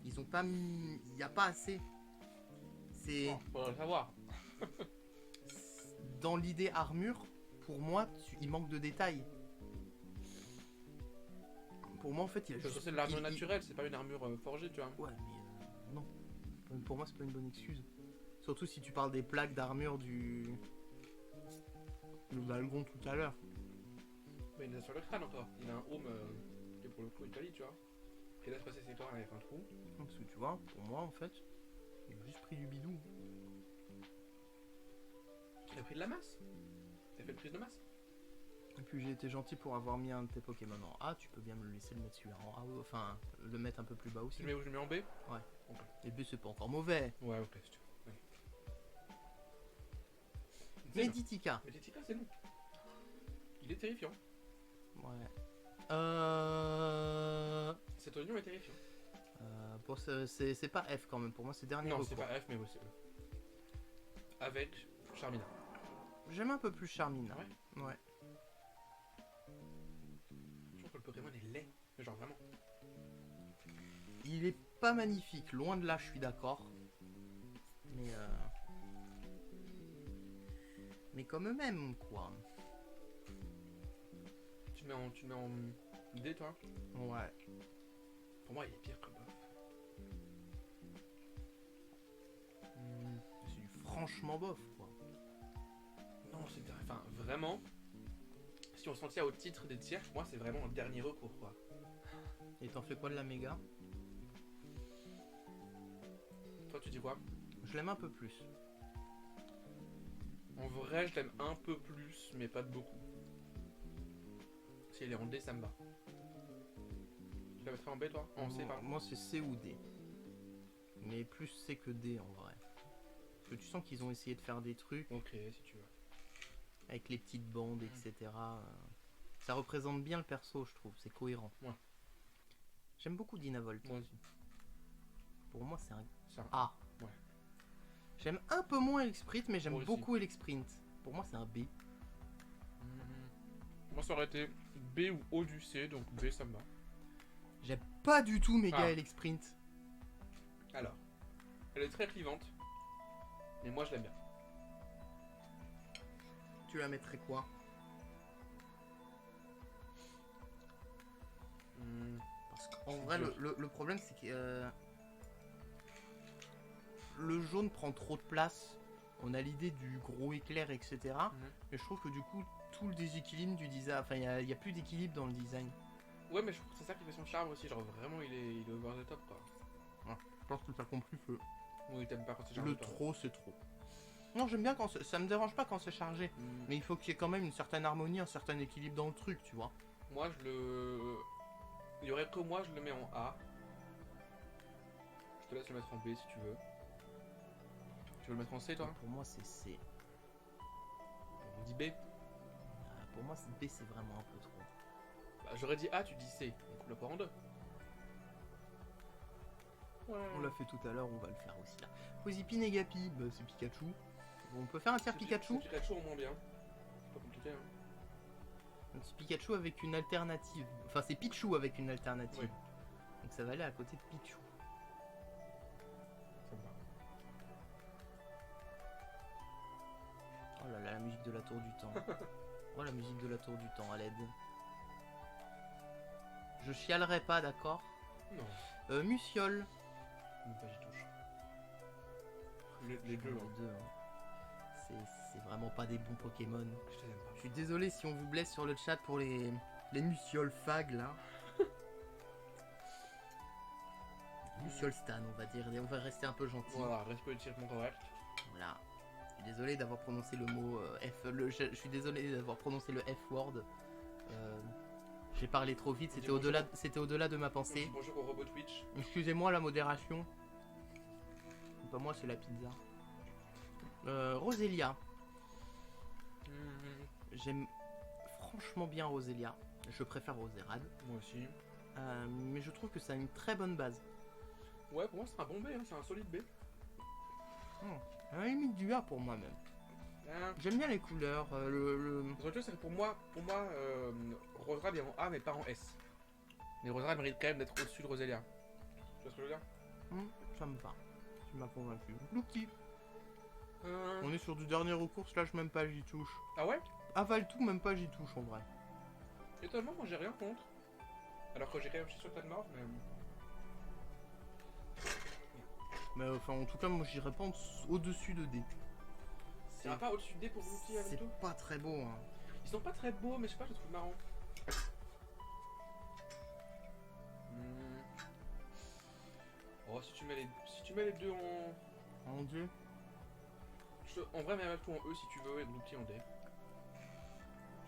Ils ont pas mis, il y a pas assez. C'est Oh, faudrait le savoir. dans l'idée armure, pour moi, il manque de détails. Pour moi, en fait, il a Parce que juste. c'est de l'armure naturelle, c'est pas une armure forgée, tu vois. Ouais, mais non. Pour moi, c'est pas une bonne excuse. Surtout si tu parles des plaques d'armure du Valgon tout à l'heure. Mais il est sur le crâne encore. Il a un home qui est pour le coup Italie, tu vois. Et là, c'est passé ses corps avec un trou. Parce que tu vois, pour moi, en fait, il a juste pris du bidou. Il a pris de la masse. Il a fait une prise de masse. Et puis j'ai été gentil pour avoir mis un de tes Pokémon en A, tu peux bien me le laisser le mettre celui-là en A, enfin le mettre un peu plus bas aussi. Tu le mets où? Je le mets en B? Ouais. Ok. Et B c'est pas encore mauvais. Ouais, ok, si tu veux. Ouais. Meditica. Meditica, c'est non. Il est terrifiant. Ouais. Cet oignon est terrifiant. Bon, c'est pas F quand même, pour moi c'est dernier Non, recours. c'est pas F, mais ouais, c'est E. Avec Charmina. J'aime un peu plus Charmina. Ouais. Ouais. Je trouve que le Pokémon est laid. Mais genre vraiment. Il est pas magnifique, loin de là, je suis d'accord. Mais comme même, quoi. Tu le mets en D, toi? Ouais. Pour moi, il est pire que Bof. C'est du franchement bof, quoi. Non, c'est... Enfin, vraiment... Si on s'en tient au titre des tiers, pour moi, c'est vraiment un dernier recours, quoi. Et t'en fais quoi de la méga? Toi, tu dis quoi? Je l'aime un peu plus. En vrai, je l'aime un peu plus, mais pas de beaucoup. Si elle est en D, ça me va. Tu la mettrais en B, toi? En C, pardon. Moi c'est C ou D. Mais plus C que D en vrai. Parce que tu sens qu'ils ont essayé de faire des trucs Ok, si tu veux. avec les petites bandes, etc. Ça représente bien le perso, je trouve. C'est cohérent. Ouais. J'aime beaucoup Dynavolt. Moi aussi. Pour moi c'est un C'est un A. Ouais. J'aime un peu moins Elexprint, mais j'aime Moi aussi. beaucoup Elexprint. Pour moi c'est un B. Moi, ça aurait été B ou O du C, donc B, ça me va. J'aime pas du tout méga Ah. Elexprint. Alors, elle est très clivante, mais moi, je l'aime bien. Tu la mettrais quoi? Parce qu'en vrai, le problème, c'est que le jaune prend trop de place. On a l'idée du gros éclair, etc. Mais je trouve que du coup, tout le déséquilibre du design... Enfin, il n'y a plus d'équilibre dans le design. Ouais, mais je trouve que c'est ça qui fait son charme aussi. Genre, vraiment, il est over the top, quoi. Je pense que t'as compris que Oui, t'aimes pas quand c'est chargé. le trop, c'est trop. Non, j'aime bien quand ça me dérange pas quand c'est chargé. Mais il faut qu'il y ait quand même une certaine harmonie, un certain équilibre dans le truc, tu vois. Moi, il y aurait que moi, je le mets en A. Je te laisse le mettre en B si tu veux. Tu veux le mettre en C, toi? Pour moi, c'est C. On dit B. Pour moi, B, c'est vraiment un peu trop. Bah, j'aurais dit A, tu dis C. On coupe le point en deux. Ouais. On l'a fait tout à l'heure, on va le faire aussi là. Pozipi Negapi, bah, c'est Pikachu. On peut faire un tiers Pikachu. C'est Pikachu en moins bien. C'est pas compliqué, hein. C'est Pikachu avec une alternative. Enfin, c'est Pichou avec une alternative. Oui. Donc ça va aller à côté de Pichou. Ça me va. Oh là là, la musique de la tour du temps. Oh, la musique de la tour du temps, à l'aide. Je chialerai pas, d'accord? Non, Muciole. même pas j'y touche. Les deux, Les hein. deux, hein. C'est vraiment pas des bons Pokémon. Je te l'aime pas. Je suis désolé si on vous blesse sur le chat pour les Muciole Fag là. Muciole Stan, on va dire. On va rester un peu gentil. Voilà, reste politiquement correct. Voilà. désolé d'avoir prononcé le mot je suis désolé d'avoir prononcé le F-word. J'ai parlé trop vite, c'était au-delà de ma pensée. Bonjour au robot Twitch. Excusez-moi la modération. Pas moi, c'est la pizza. Roselia. J'aime franchement bien Roselia. Je préfère Roserad. Moi aussi. Mais je trouve que ça a une très bonne base. Ouais, pour moi c'est un bon B, hein, c'est un solide B. À la limite du A pour moi même. J'aime bien les couleurs. C'est que pour moi Roserad est en A mais pas en S. Mais Roserad mérite quand même d'être au-dessus de Roselia. Tu vois ce que je veux dire? Ça me va. Tu m'as convaincu. Louki. On est sur du dernier recours, slash même pas j'y touche. Ah ouais? Avale tout, même pas j'y touche en vrai. Étonnamment, moi j'ai rien contre. Alors que j'ai quand même chié sur ta mort, mais. Mais enfin, en tout cas, moi j'irais pas au-dessus de D. C'est pas au-dessus de D pour Louki avec tout? C'est pas très beau, hein. Ils sont pas très beaux, mais je sais pas, je les trouve marrants. Oh, si tu mets les deux en. En D. En vrai, mais avec tout en E si tu veux, et Louki en D.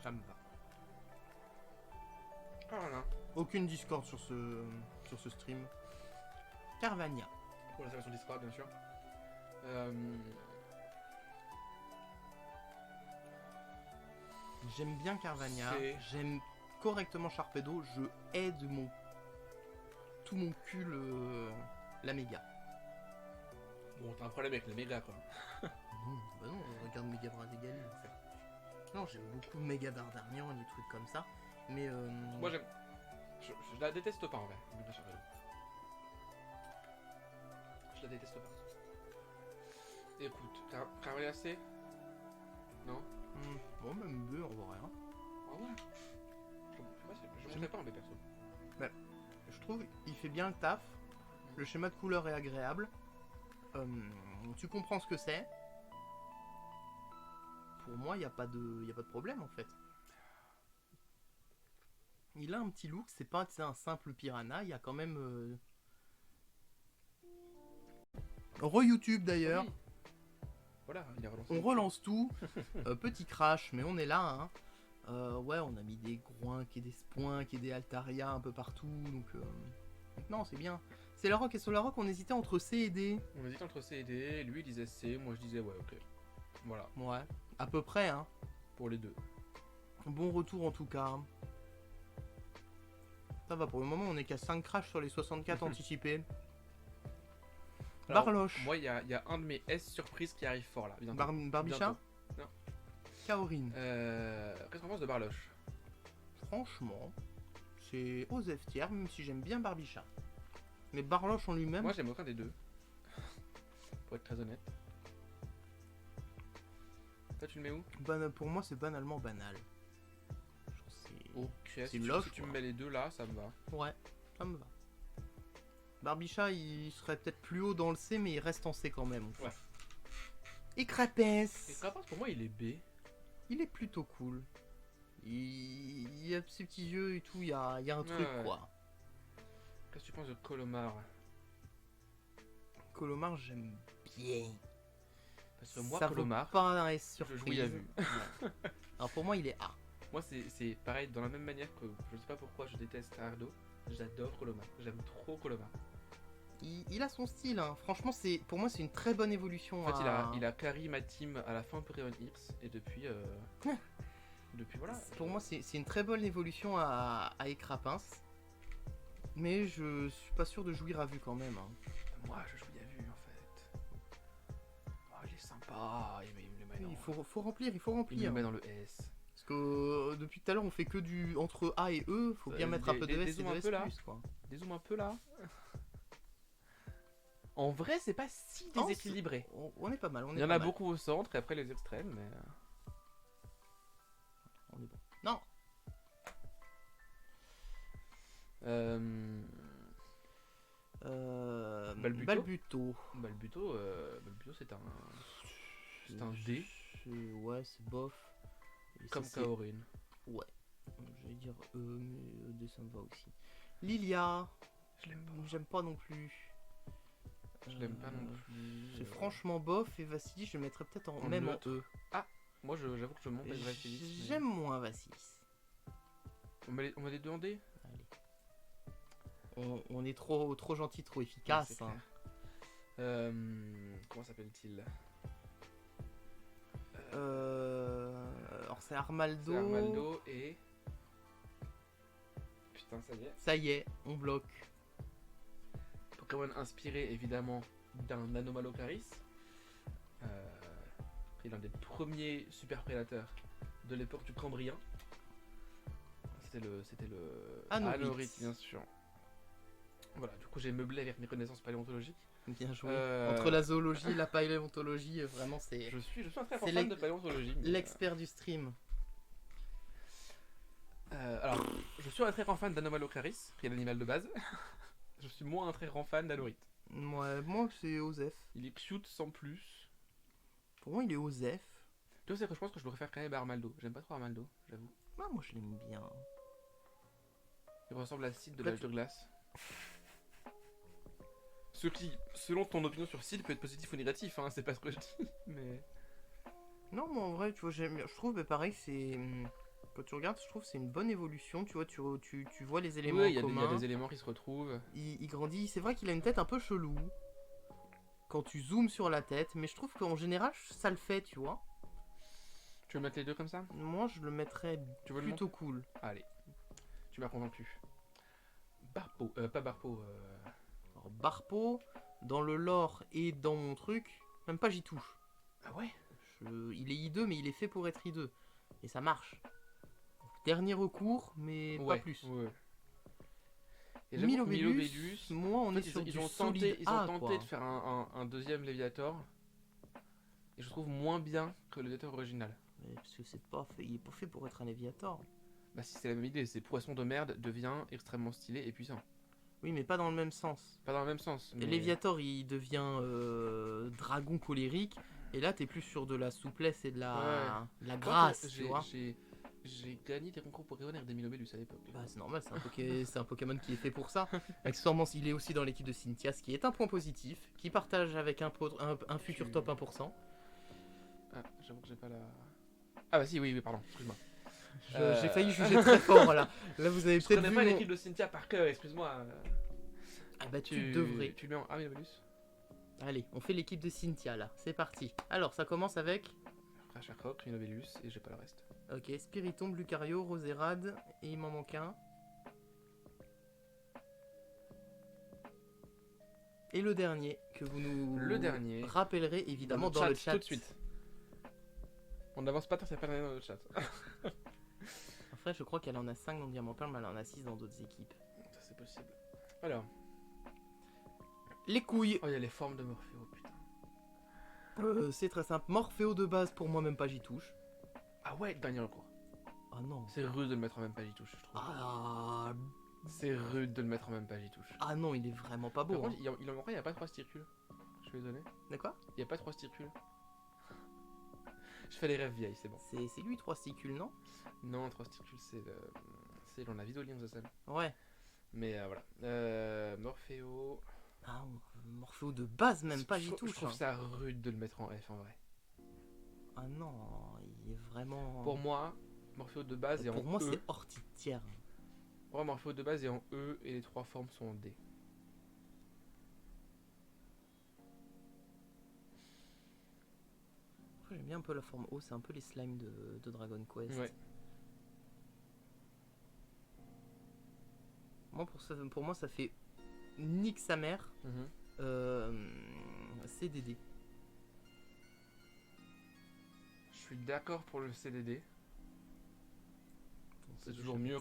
Ça me va. Ah voilà. Aucune discorde sur ce stream. Carvania. Pour la version Discord, bien sûr. J'aime bien Carvania. J'aime correctement Sharpedo. Je hais de tout mon cul la méga. Bon, t'as un problème avec les méga quoi. Non, regarde Mega Bradegali en fait. Non, j'aime beaucoup Mega Dardarnian et des trucs comme ça. Mais Moi j'aime. Je la déteste pas en vrai, Méga Sharpedo. Je la déteste pas. Écoute, t'as regardé assez? Non? Bon, même B en vrai. Hein. Ah ouais? Je mettrais pas en B perso. Bah, je trouve il fait bien le taf. Le schéma de couleur est agréable. Tu comprends ce que c'est. Pour moi, il n'y a pas de problème en fait. Il a un petit look, c'est pas un simple piranha, il y a quand même. Re-YouTube d'ailleurs. Oui. Voilà, il a relancé. On relance tout. Petit crash, mais on est là. Hein. Ouais, on a mis des groins, qui est des spoins, qui est des Altaria un peu partout. Donc non, c'est bien. C'est la rock et sur la rock, on hésitait entre C et D. On hésitait entre C et D, lui il disait C, moi je disais ouais, ok. Voilà. Ouais, à peu près, hein. Pour les deux. Bon retour en tout cas. Ça va, pour le moment, on est qu'à 5 crashs sur les 64 anticipés. Alors, Barloche. Moi, il y a un de mes S surprises qui arrive fort là. Barbicha. Non. Kaorin. Qu'est-ce qu'on pense de Barloche? Franchement, c'est aux F tiers, même si j'aime bien Barbicha. Mais Barloche en lui-même. Moi, j'aime aucun des deux. Pour être très honnête. Toi, tu le mets où? Pour moi, c'est banalement banal. Ok, c'est si moche, tu me mets les deux là, ça me va. Ouais, ça me va. Barbicha, il serait peut-être plus haut dans le C, mais il reste en C quand même. Ouais. Et Crapes. Et Crapes, pour moi, il est B. Il est plutôt cool. Il a ses petits yeux et tout, il y a un truc quoi. Qu'est-ce que tu penses de Colomar? Colomar, j'aime bien. Parce que moi, ça Colomar, vaut pas un S surprise. je jouis à vue. Alors pour moi, il est A. Moi, c'est pareil, dans la même manière que je sais pas pourquoi je déteste Ardo, j'adore Colomar. J'aime trop Colomar. Il a son style, hein. Franchement, pour moi, c'est une très bonne évolution. En fait, il a carry ma team à la fin Pokémon X, et depuis. Depuis voilà. Pour moi, c'est une très bonne évolution à Écrapins. Mais je suis pas sûr de jouir à vue quand même. Hein. Moi, je jouis à vue en fait. Oh, il est sympa. Il me le met dans... Il faut remplir. Il me le met dans le S. Parce que depuis tout à l'heure, on fait que du entre A et E. Faut bien mettre un peu de S et de S+, quoi. Dézoome un peu là. En vrai, c'est pas si déséquilibré. On est pas mal. Il y en a beaucoup au centre et après les extrêmes, mais. On est bon. Non. Balbuto, c'est un D. Ouais, c'est bof. Et comme Kaorin. Ouais. J'allais dire E, mais D ça me va aussi. Lilia. Je l'aime pas. J'aime pas non plus. Je l'aime pas non plus. C'est franchement bof, et Vassilis, je le mettrais peut-être En même neutre. en E. Moi, j'avoue que je monte avec Vassilis. J'aime moins Vassilis. On met les deux en D. Allez. On est trop gentil, trop efficace. c'est Hein. Comment s'appelle-t-il? Alors c'est Armaldo. C'est Armaldo et... Putain, ça y est. Ça y est, on bloque. Pokémon inspiré évidemment d'un Anomalocaris. Pris l'un des premiers super prédateurs de l'époque du Cambrien. C'était le Anorith, bien sûr. Voilà, du coup j'ai meublé avec mes connaissances paléontologiques. Bien joué. Entre la zoologie et la paléontologie, vraiment c'est... Je suis un très grand fan de paléontologie. L'expert du stream. Alors, je suis un très grand fan d'Anomalocaris, qui est l'animal de base. Je suis moins un très grand fan d'Anorith. Moi c'est Osef. Il est cute sans plus. Pour moi il est Osef. Tu sais que je pense que je le préfère quand même à Armaldo. J'aime pas trop Armaldo, j'avoue. Ah, moi je l'aime bien. Il ressemble à Sid de l'âge de glace. Ce qui, selon ton opinion sur Sid, peut être positif ou négatif, hein, c'est pas ce que je dis, mais... Non, moi en vrai, tu vois, je trouve, mais pareil, c'est... Quand tu regardes, je trouve que c'est une bonne évolution, tu vois, tu vois les éléments oui, communs. il y a des éléments qui se retrouvent. Il grandit, c'est vrai qu'il a une tête un peu chelou, quand tu zoomes sur la tête, mais je trouve qu'en général, ça le fait, tu vois. Tu veux mettre les deux comme ça? Moi, je le mettrais plutôt cool. Allez, tu m'as convaincu. Barpo, pas Barpo, Alors, Barpo, dans le lore et dans mon truc, même pas j'y touche. Ah ouais? Il est I2, mais il est fait pour être I2. Et ça marche. Donc, dernier recours, mais pas plus. Ouais. Et Milobellus, moi on est sur du solide ils ont tenté quoi. de faire un deuxième Léviator. Et je trouve moins bien que le Léviator original. Mais parce que c'est pas fait, il est pas fait pour être un Léviator. Bah si c'est la même idée, c'est poisson de merde devient extrêmement stylé et puissant. Oui, mais pas dans le même sens. Pas dans le même sens. Et Léviator il devient dragon colérique. Et là t'es plus sur de la souplesse et de la grâce, tu vois. J'ai gagné des concours Pokémon avec des Milobellus à l'époque. Bah c'est normal, c'est un Pokémon qui est fait pour ça. Accessoirement, il est aussi dans l'équipe de Cynthia, ce qui est un point positif, qui partage avec un futur top 1%. Ah, j'avoue que j'ai pas la... Ah bah si, oui, pardon, excuse-moi. J'ai failli juger très fort, là. Là, vous avez Je peut-être connais vu pas l'équipe de Cynthia par cœur, excuse-moi. Ah bah tu devrais. Tu le mets en Milobellus. Allez, on fait l'équipe de Cynthia, là. C'est parti. Alors, ça commence avec... Cracharcroc, Milobellus, et j'ai pas le reste. Ok, Spiritomb, Lucario, Roserade, et il m'en manque un. Et le dernier, que vous nous rappellerez évidemment dans le chat. Tout de suite. On n'avance pas tant que ça fait rien dans le chat. Enfin, je crois qu'elle en a 5 dans Diamant Pearl, mais elle en a 6 dans d'autres équipes. Ça c'est possible. Alors. Les couilles. Oh, il y a les formes de Morphéo, putain. C'est très simple. Morphéo de base, pour moi, même pas j'y touche. Ah ouais, dernier recours. Ah non. C'est rude de le mettre en même pas j'y touche, je trouve. Ah. C'est rude de le mettre en même pas j'y touche. Ah non, il est vraiment pas beau. Par contre, il n'y a pas 3 circules. Je suis désolé. D'accord. Il n'y a pas 3 circules. Je fais les rêves vieilles, c'est bon. C'est lui 3 sticules, non? Non, 3 circules, c'est dans la vidéo Link the Sun. Ouais. Mais voilà. Morphéo. Ah, Morphéo de base, même pas j'y touche. Je trouve ça rude de le mettre en F en vrai. Ah non, il est vraiment... Pour moi, Morphéo de base est en E. Pour moi, c'est Ortitière. Pour moi, Morphéo de base est en E et les 3 formes sont en D. J'aime bien un peu la forme O, c'est un peu les slimes de Dragon Quest. Ouais. Moi, pour moi, ça fait nique sa mère. CDD. Je suis d'accord pour le CDD. C'est toujours mieux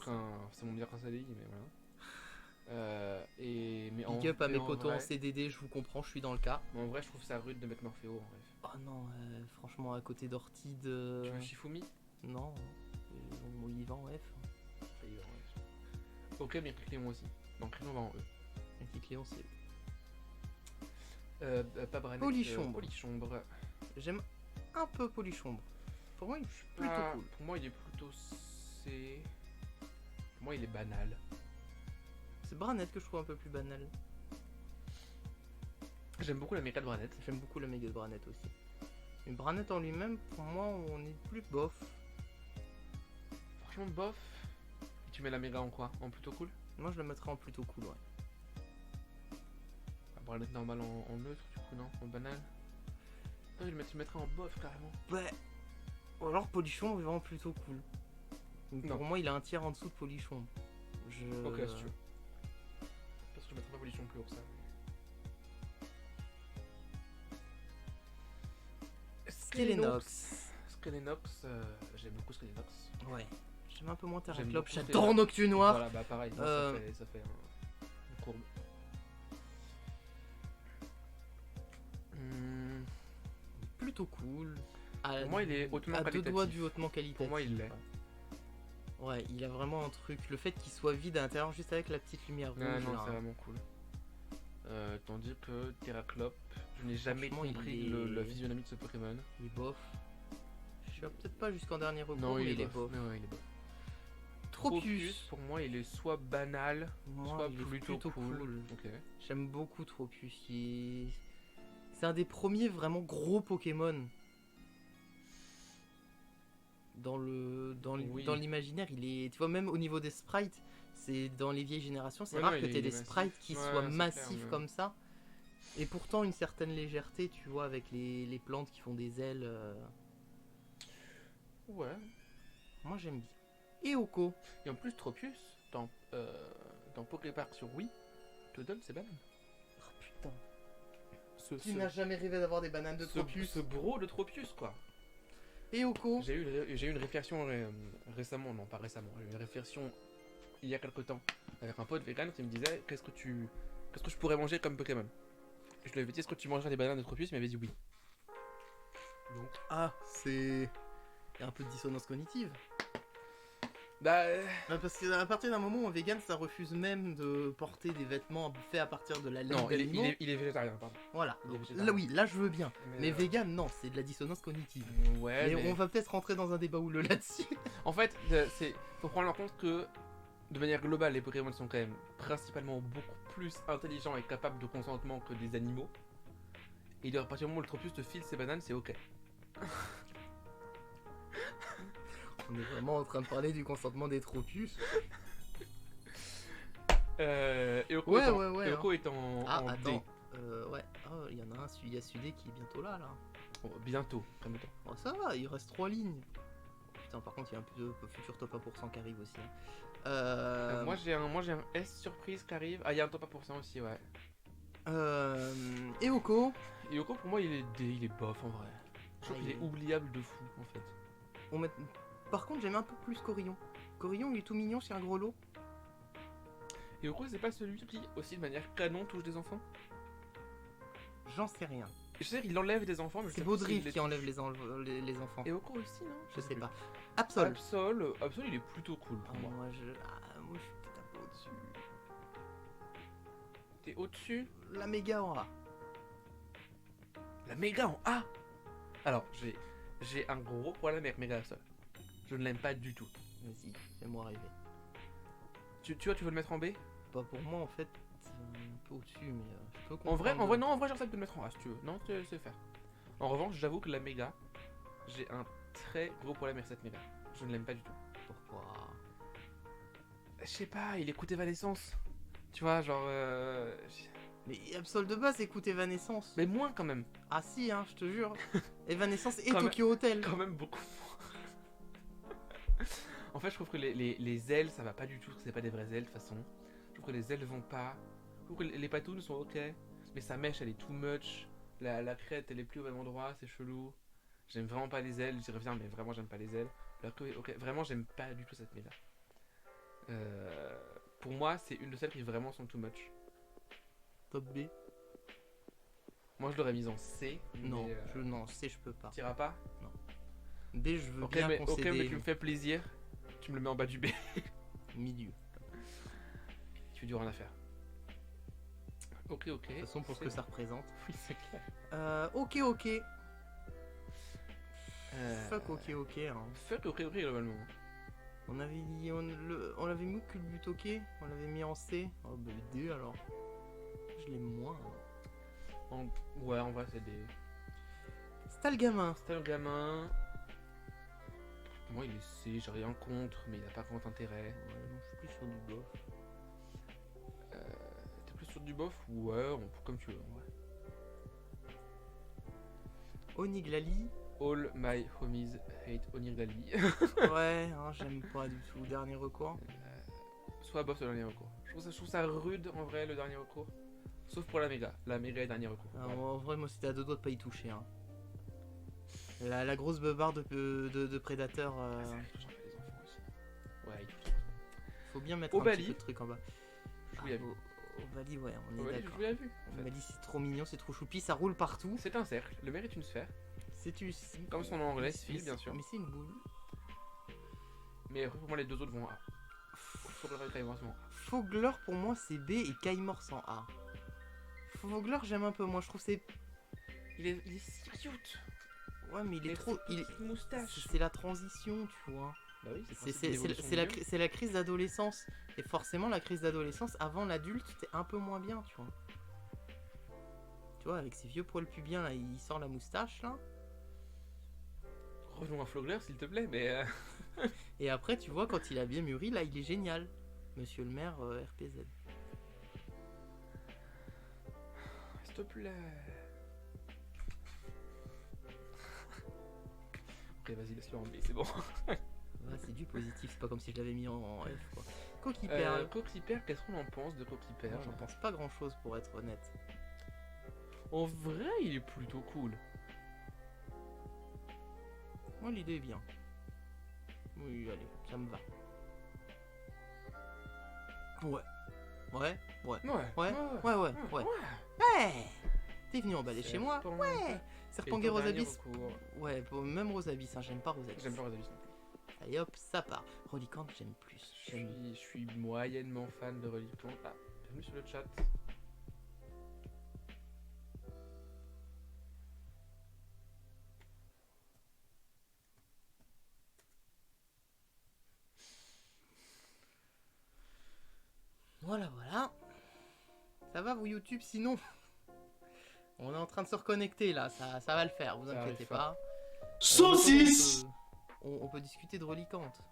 c'est mon meilleur qu'un CDI, mais voilà. Big up à mes potos en CDD, je vous comprends, je suis dans le cas. Mais en vrai, je trouve ça rude de mettre Morphéo en ref. Oh non, franchement, à côté d'Ortide. Tu veux Shifumi? Non, il va en F. Il va en F. Ok, mais Cléon aussi. Non, Cléon va en E. Et Cléon, c'est pas Branette. Polichombre. Polichombre. J'aime un peu Polichombre. Pour moi, il est plutôt cool. Pour moi, il est plutôt C. Pour moi, il est banal. C'est Branette que je trouve un peu plus banal. J'aime beaucoup la méca de Branette. J'aime beaucoup le méga de Branette aussi. Mais Branette en lui-même, pour moi, on est plus bof. Franchement, bof. Et tu mets la méga en quoi? En plutôt cool? Moi, je le mettrais en plutôt cool, ouais. Branette normal en neutre, du coup, non? En banal? Non, tu le mettrais en bof carrément. Ouais. Ou alors Polichon est vraiment plutôt cool. Donc, pour moi, il a un tiers en dessous de Polichon. Ok, si tu veux. Parce que je mettrais pas Polichon plus haut que ça. Skelenox. Skelenox, j'aime beaucoup Skelenox. Ouais. J'aime un peu moins J'aime Terraclope. beaucoup J'adore Noctu Noir. Voilà, bah pareil, moi, ça fait une courbe. Plutôt cool. Pour moi, il est hautement qualitatif. À deux doigts du hautement qualitatif. Pour moi, il l'est. Ouais, il a vraiment un truc. Le fait qu'il soit vide à l'intérieur, juste avec la petite lumière rouge. Non, c'est vraiment cool. Tandis que Terraclope, je n'ai jamais compris la physionomie de ce Pokémon. Il est bof. Je suis peut-être pas jusqu'en dernier recours, non, mais il est bof. Ouais, il est bof. Tropius, pour moi, il est soit banal, soit plutôt cool. Okay. J'aime beaucoup Tropius. C'est un des premiers vraiment gros Pokémon. Dans l'imaginaire, il est. Tu vois, même au niveau des sprites, c'est dans les vieilles générations, c'est rare que tu aies des sprites qui soient massifs clair, comme ça. Et pourtant, une certaine légèreté, tu vois, avec les plantes qui font des ailes. Ouais. Moi, j'aime bien. Et Oko. Et en plus, Tropius, dans Poképark sur Wii, te donne ses bananes. Oh putain. Qui n'a jamais rêvé d'avoir des bananes de Tropius? Ce bro de Tropius, quoi. Et Oko. J'ai eu une réflexion récemment, non pas récemment, j'ai eu une réflexion il y a quelque temps avec un pote vegan qui me disait qu'est-ce que je pourrais manger comme Pokémon. Je lui avais dit est-ce que tu mangerais des bananes de Tropius, il m'avait dit oui. Donc c'est... Il y a un peu de dissonance cognitive. Parce qu'à partir d'un moment, en vegan, ça refuse même de porter des vêtements faits à partir de la laine d'animaux. Non, il est végétarien, pardon. Voilà. Là, oui, là, je veux bien. Mais vegan, non, c'est de la dissonance cognitive. Ouais. Mais on va peut-être rentrer dans un débat houleux là-dessus. En fait, faut prendre en compte que, de manière globale, les Pokémon sont quand même principalement beaucoup plus intelligents et capables de consentement que des animaux. Et à partir du moment où le Tropius te file ses bananes, c'est ok. On est vraiment en train de parler du consentement des Tropius. Et Oko est en attends. Ouais, il y en a un, il y a Sudé qui est bientôt là. Oh, bientôt, prends le temps. Oh, ça va, il reste 3 lignes. Putain, par contre, il y a un peu de futur top 1% qui arrive aussi. Moi j'ai un S surprise qui arrive. Ah, il y a un top 1% aussi, ouais. Et Oko. Et Oko, pour moi, il est bof en vrai. Je trouve qu'il est oubliable de fou en fait. Par contre, j'aime un peu plus Corillon. Corillon, il est tout mignon, c'est un gros lot. Et Oko, c'est pas celui qui, aussi de manière canon, touche des enfants? J'en sais rien. Je sais qu'il enlève des enfants, mais c'est Baudrive qui enlève les enfants. Et Oko aussi, non? Je sais pas. Absol, il est plutôt cool pour moi. Moi, je suis peut-être un peu au-dessus. T'es au-dessus? La méga en A. La méga en A? Alors, j'ai un gros problème avec Méga Absol. Je ne l'aime pas du tout. Vas-y, fais-moi rêver. Tu veux le mettre en B? Pas pour moi en fait, c'est un peu au-dessus, mais je peux comprendre. En vrai, j'accepte de le mettre en A si tu veux. Non, c'est faire. En revanche, j'avoue que la méga, j'ai un très gros problème avec cette méga. Je ne l'aime pas du tout. Pourquoi? Je sais pas, il écoute Evanescence. Tu vois, genre. Mais Absol de base écoute Evanescence. Mais moins quand même. Ah si, hein, je te jure. Evanescence et Tokyo Hotel. Quand même beaucoup moins. En fait, je trouve que les ailes, ça va pas du tout, parce que c'est pas des vraies ailes de toute façon. Je trouve que les ailes vont pas. Je trouve que les patounes sont ok, mais sa mèche elle est too much. La crête elle est plus au même endroit, c'est chelou. J'aime vraiment pas les ailes, j'y reviens, mais vraiment j'aime pas les ailes. La queue, ok, vraiment j'aime pas du tout cette méga. Pour moi, c'est une de celles qui vraiment sont too much. Top B. Moi je l'aurais mise en C. Non, non, C je peux pas. T'iras pas? Non. B je veux bien concéder. Ok, mais tu me fais plaisir. Tu me le mets en bas du B. Milieu. Tu fais du rien à faire. Ok. De toute façon, pour ce que ça représente. Oui, c'est clair. Ok. Fuck ok. Hein. Fuck ok, globalement. On avait dit. On l'avait mis au culbut ok. On l'avait mis en C. Oh bah D alors. Je l'aime moins. Hein. Ouais, en vrai, c'est des. C'est le gamin. C'était le gamin. Moi, il est C, j'ai rien contre, mais il a pas grand intérêt. Ouais, non, je suis plus sur du bof. T'es plus sur du bof? Ouais, comme tu veux, en vrai. Oniglali. All my homies hate Oniglali. Ouais, hein, j'aime pas du tout. Dernier recours. Soit bof, soit dernier recours. Je trouve ça rude, en vrai, le dernier recours. Sauf pour la méga. La méga est dernier recours. Ah, en vrai, moi, c'était à deux doigts de pas y toucher. Hein. La grosse beubarde de prédateurs. Ça arrive toujours avec les enfants aussi. Ouais, il touche. Faut bien mettre Obali. un petit peu de truc en bas. Je vous l'ai vu. Obali, ouais, on est Ouais, je d'accord. vous l'ai vu. En fait. Obali, c'est trop mignon, c'est trop choupi, ça roule partout. C'est un cercle. Le maire est une sphère. Comme son nom anglais, Sphile, bien sûr. Mais c'est une boule. Mais pour moi, les deux autres vont A. Fogler et Kaimor sont A. Fogler, pour moi, c'est B et Kaimor sans A. Fogler, j'aime un peu moins, je trouve c'est. Il est si cute. Ouais, mais il est trop. Moustache. C'est la transition, tu vois. Bah oui, c'est la crise d'adolescence. Et forcément, la crise d'adolescence, avant l'adulte, t'es un peu moins bien, tu vois. Tu vois, avec ses vieux poils pubiens, là, il sort la moustache, là. Revenons à Fogler, s'il te plaît, mais. Et après, tu vois, quand il a bien mûri, là, il est génial. Monsieur le maire, RPZ. S'il te plaît. Ok, vas-y, laisse-le en B, c'est bon. Ouais, c'est du positif, c'est pas comme si je l'avais mis en F, quoi. Coquille Perle. Coquille Perle, qu'est-ce qu'on en pense de Coquille Perle? J'en pense pas grand chose pour être honnête. En vrai, il est plutôt cool. Moi, l'idée est bien. Oui, allez, ça me va. Ouais. Ouais. T'es venu emballer chez moi? Ouais. Serpent Rosabis. Ouais, même Rosabis, hein, j'aime pas Rosabis. J'aime pas Rosabis non plus. Allez hop, ça part. Relicante, j'aime plus. Je suis moyennement fan de Relicante. Ah, bienvenue sur le chat. Voilà. Ça va, vous YouTube, sinon? On est en train de se reconnecter, là. Ça va le faire, vous inquiétez pas. Saucisse! On peut discuter de Relicante.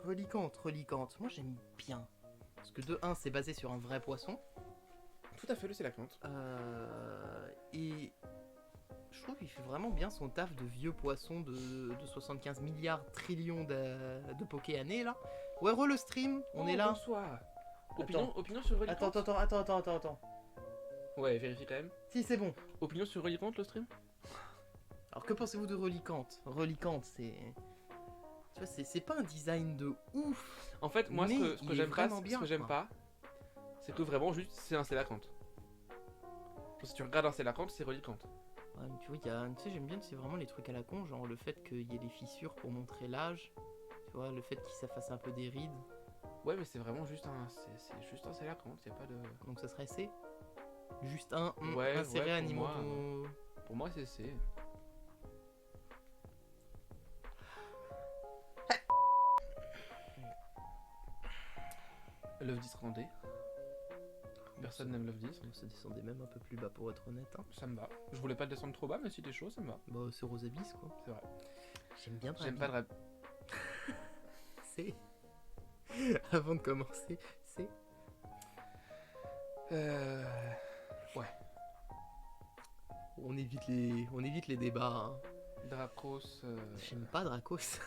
Relicante. Moi, j'aime bien. Parce que de 1, c'est basé sur un vrai poisson. Tout à fait, le Sélacanthe. Et je trouve qu'il fait vraiment bien son taf de vieux poisson de 75 milliards trillions de poké années, là. Ouais, le stream, on est là. Bonsoir. Opinion sur Relicante. Attends. Ouais, vérifie quand même. Si, c'est bon. Opinion sur Relicante, le stream? Alors, que pensez-vous de Relicante? Relicante, c'est... Tu vois, c'est pas un design de ouf. En fait, moi, ce que j'aime pas, c'est que vraiment, juste, c'est un Sélacanthe. Si tu regardes un Sélacanthe, c'est Relicante. Ouais, mais tu vois, tu sais, j'aime bien, c'est vraiment les trucs à la con, genre le fait qu'il y ait des fissures pour montrer l'âge. Tu vois, le fait qu'il ça fasse un peu des rides. Ouais, mais c'est vraiment juste c'est juste un Sélacanthe, y a pas de... Donc ça serait C? Juste un pour inséré moi, animaux. Pour moi, c'est C. Love 10 rendez. Personne n'aime Love 10. Ça descendait même un peu plus bas pour être honnête. Hein. Ça me va. Je voulais pas descendre trop bas, mais si t'es chaud, ça me va. Bah, c'est Rosabis quoi. C'est vrai. J'aime bien J'aime pas de rap. C'est. Avant de commencer, c'est. Ouais. On évite les débats. Hein. Dracos. J'aime pas Dracos.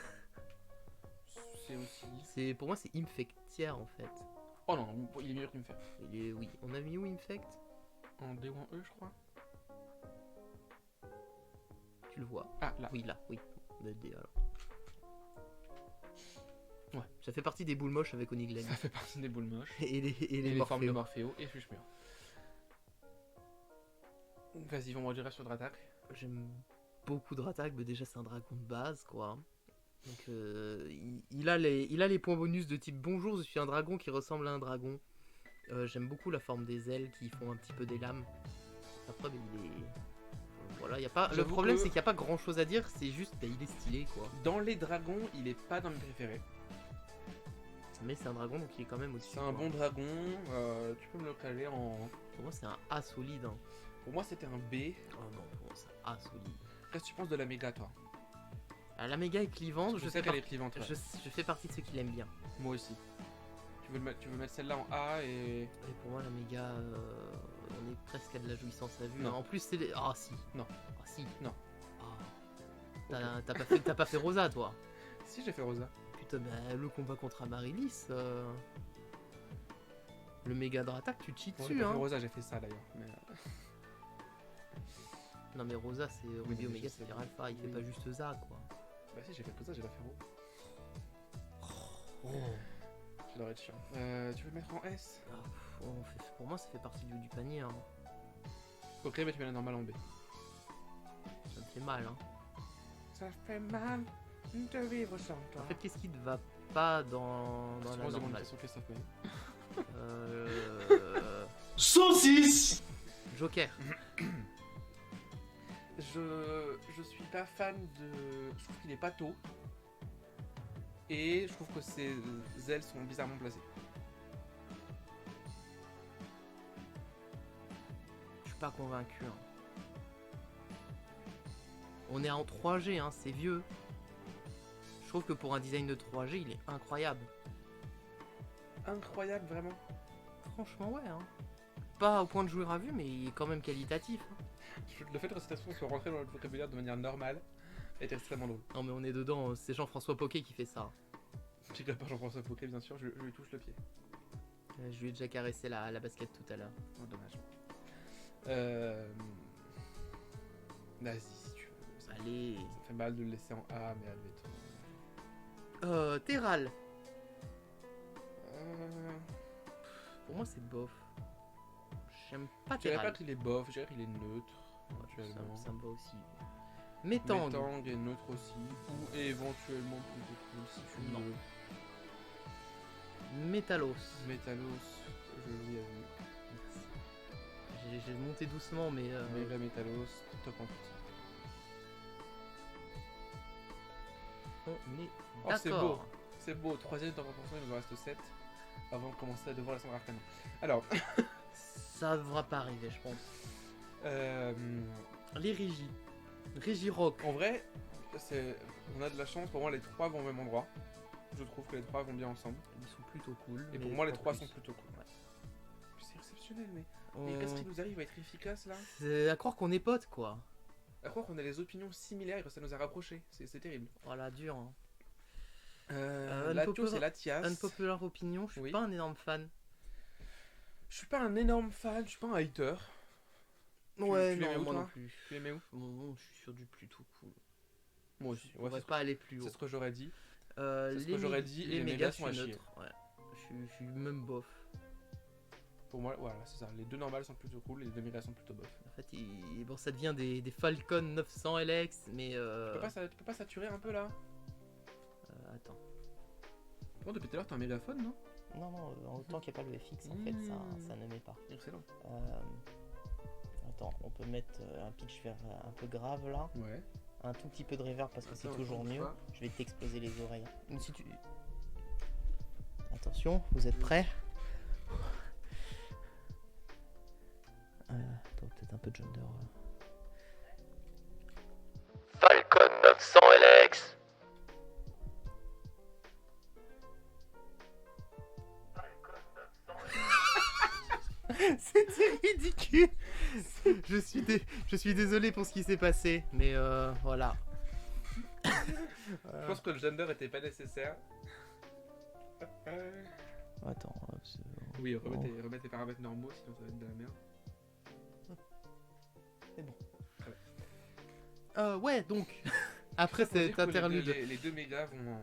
C'est aussi. Pour moi, c'est Infectière en fait. Oh non, il est meilleur qu'il me fait. Oui, on a mis où Infect? En D ou en E, je crois. Tu le vois? Ah, là. Oui, là, oui. D alors. Ouais. Ça fait partie des boules moches avec Oniglani. Ça fait partie des boules moches. Et les formes de Morphéo et Fuchemur. Vas-y, on va dire sur Dratak. J'aime beaucoup Dratak, mais déjà c'est un dragon de base quoi. Donc il a les points bonus de type bonjour, je suis un dragon qui ressemble à un dragon. J'aime beaucoup la forme des ailes qui font un petit peu des lames. Après, mais il est... Voilà, y a pas... Le problème c'est qu'il n'y a pas grand chose à dire, c'est juste il est stylé quoi. Dans les dragons, il est pas dans mes préférés. Mais c'est un dragon donc il est quand même aussi. C'est un bon dragon, tu peux me le caler en... Pour moi c'est un A solide. Hein. Pour moi, c'était un B. Oh non, bon, ça A solide. Qu'est-ce que tu penses de la méga, toi? La méga est clivante, Je sais qu'elle est clivante. Ouais. je fais partie de ceux qui l'aiment bien. Moi aussi. Tu veux mettre celle-là en A et... Et pour moi, la méga, on est presque à de la jouissance à vue. Non. En plus, c'est... Ah si. Non. Ah si. Non. Ah. T'as pas fait Rosa, toi? Si, j'ai fait Rosa. Putain, bah, le combat contre Amaryllis, le méga Dratak, tu te chies Bon, j'ai dessus, pas hein. fait Rosa, j'ai fait ça d'ailleurs. Mais... Non mais Rosa, c'est Ruby mais Omega, je sais c'est bien. Alpha, il fait Oui. pas juste ça, quoi. Bah si, j'ai fait Rosa, j'ai pas fait Ro. Oh. Ça doit être chiant. Tu veux le mettre en S? Ah, pour moi, ça fait partie du panier, hein. Ok, mais tu mets la normale en B. Ça me fait mal, hein. Ça fait mal de vivre sans toi. En fait, qu'est-ce qui ne va pas dans la Moi, c'est mon normale? question Christophe Maé. Saucisse. Joker. Je suis pas fan de... Je trouve qu'il est pas tôt. Et je trouve que ses ailes sont bizarrement placées. Je suis pas convaincu, hein. On est en 3G, hein, c'est vieux. Je trouve que pour un design de 3G, il est incroyable. Incroyable, vraiment. Franchement, ouais, hein. Pas au point de jouer à vue, mais il est quand même qualitatif, hein. Le fait que cette expression soit rentrée dans le vocabulaire de manière normale est extrêmement drôle. Non mais on est dedans, c'est Jean-François Poquet qui fait ça. Je dirais pas Jean-François Fouquet, bien sûr, je lui touche le pied. Je lui ai déjà caressé la basket tout à l'heure. Oh, dommage. Vas-y, si tu veux. Allez. Ça fait mal de le laisser en A, mais admettons. Terral. Euh... Pour moi c'est bof. J'aime pas Je dirais pas Terral. qu'il est bof, je dirais qu'il est neutre. Ça, Éventuellement. ça me va aussi. Métang. Métang est neutre aussi. Ou éventuellement plutôt cool si tu Non. veux. Métalos. Métalos, je l'ai vu. J'ai monté doucement mais... Méga Métalos, top en tout. on est Oh, c'est d'accord. beau. C'est beau, troisième top en pourcent, il nous en reste 7. Avant de commencer à devoir la cendre arcane. Alors, Ça devra pas arriver je pense. Les Régies. Régirock. en vrai, on a de la chance, pour moi les trois vont au même endroit. Je trouve que les trois vont bien ensemble. Ils sont plutôt cool. Et mais pour moi les pas trois plus. sont plutôt cool. Ouais. C'est exceptionnel, mais On- les restes qui nous arrivent à être efficaces là. C'est à croire qu'on est potes quoi. À croire qu'on a des opinions similaires et que ça nous a rapprochés. C'est terrible. Voilà, dur. Hein. Latios et Latias. Unpopular opinion, je suis Oui. pas un énorme fan. Je suis pas un énorme fan, je suis pas un hater. Ouais, tu l'aimais non, où, moi toi non plus. Tu aimais où? Non, je suis sur du plutôt cool. Moi aussi. On va pas aller plus haut. C'est ce que j'aurais dit. Les ce que j'aurais dit, les les mégas mégas sont je à suis chier. neutre. Ouais. Je suis même bof. Pour moi, voilà, c'est ça. Les deux normales sont plutôt cool et les deux mégas sont plutôt bof. En fait, bon, ça devient des Falcon 900 LX, mais Tu peux pas saturer un peu là? attends. Bon, depuis tout à l'heure, t'as un mégaphone, non? Non, en autant qu'il n'y a pas le FX, en fait, ça ne met pas. Excellent. Attends, on peut mettre un pitch vers un peu grave là, Ouais. un tout petit peu de reverb parce que c'est Attends, toujours attends, mieux. fois. Je vais t'exploser les oreilles. Donc, si tu... Attention, vous êtes prêts? Attends, peut-être un peu de Jonder. Falcon 900 LX. C'était ridicule. Je suis désolé pour ce qui s'est passé, mais voilà. Je pense que le gender était pas nécessaire. Attends. Oui, remets tes paramètres normaux, sinon ça va être de la merde. Ouais, donc après Faut dire cet que interlude, les deux mégas vont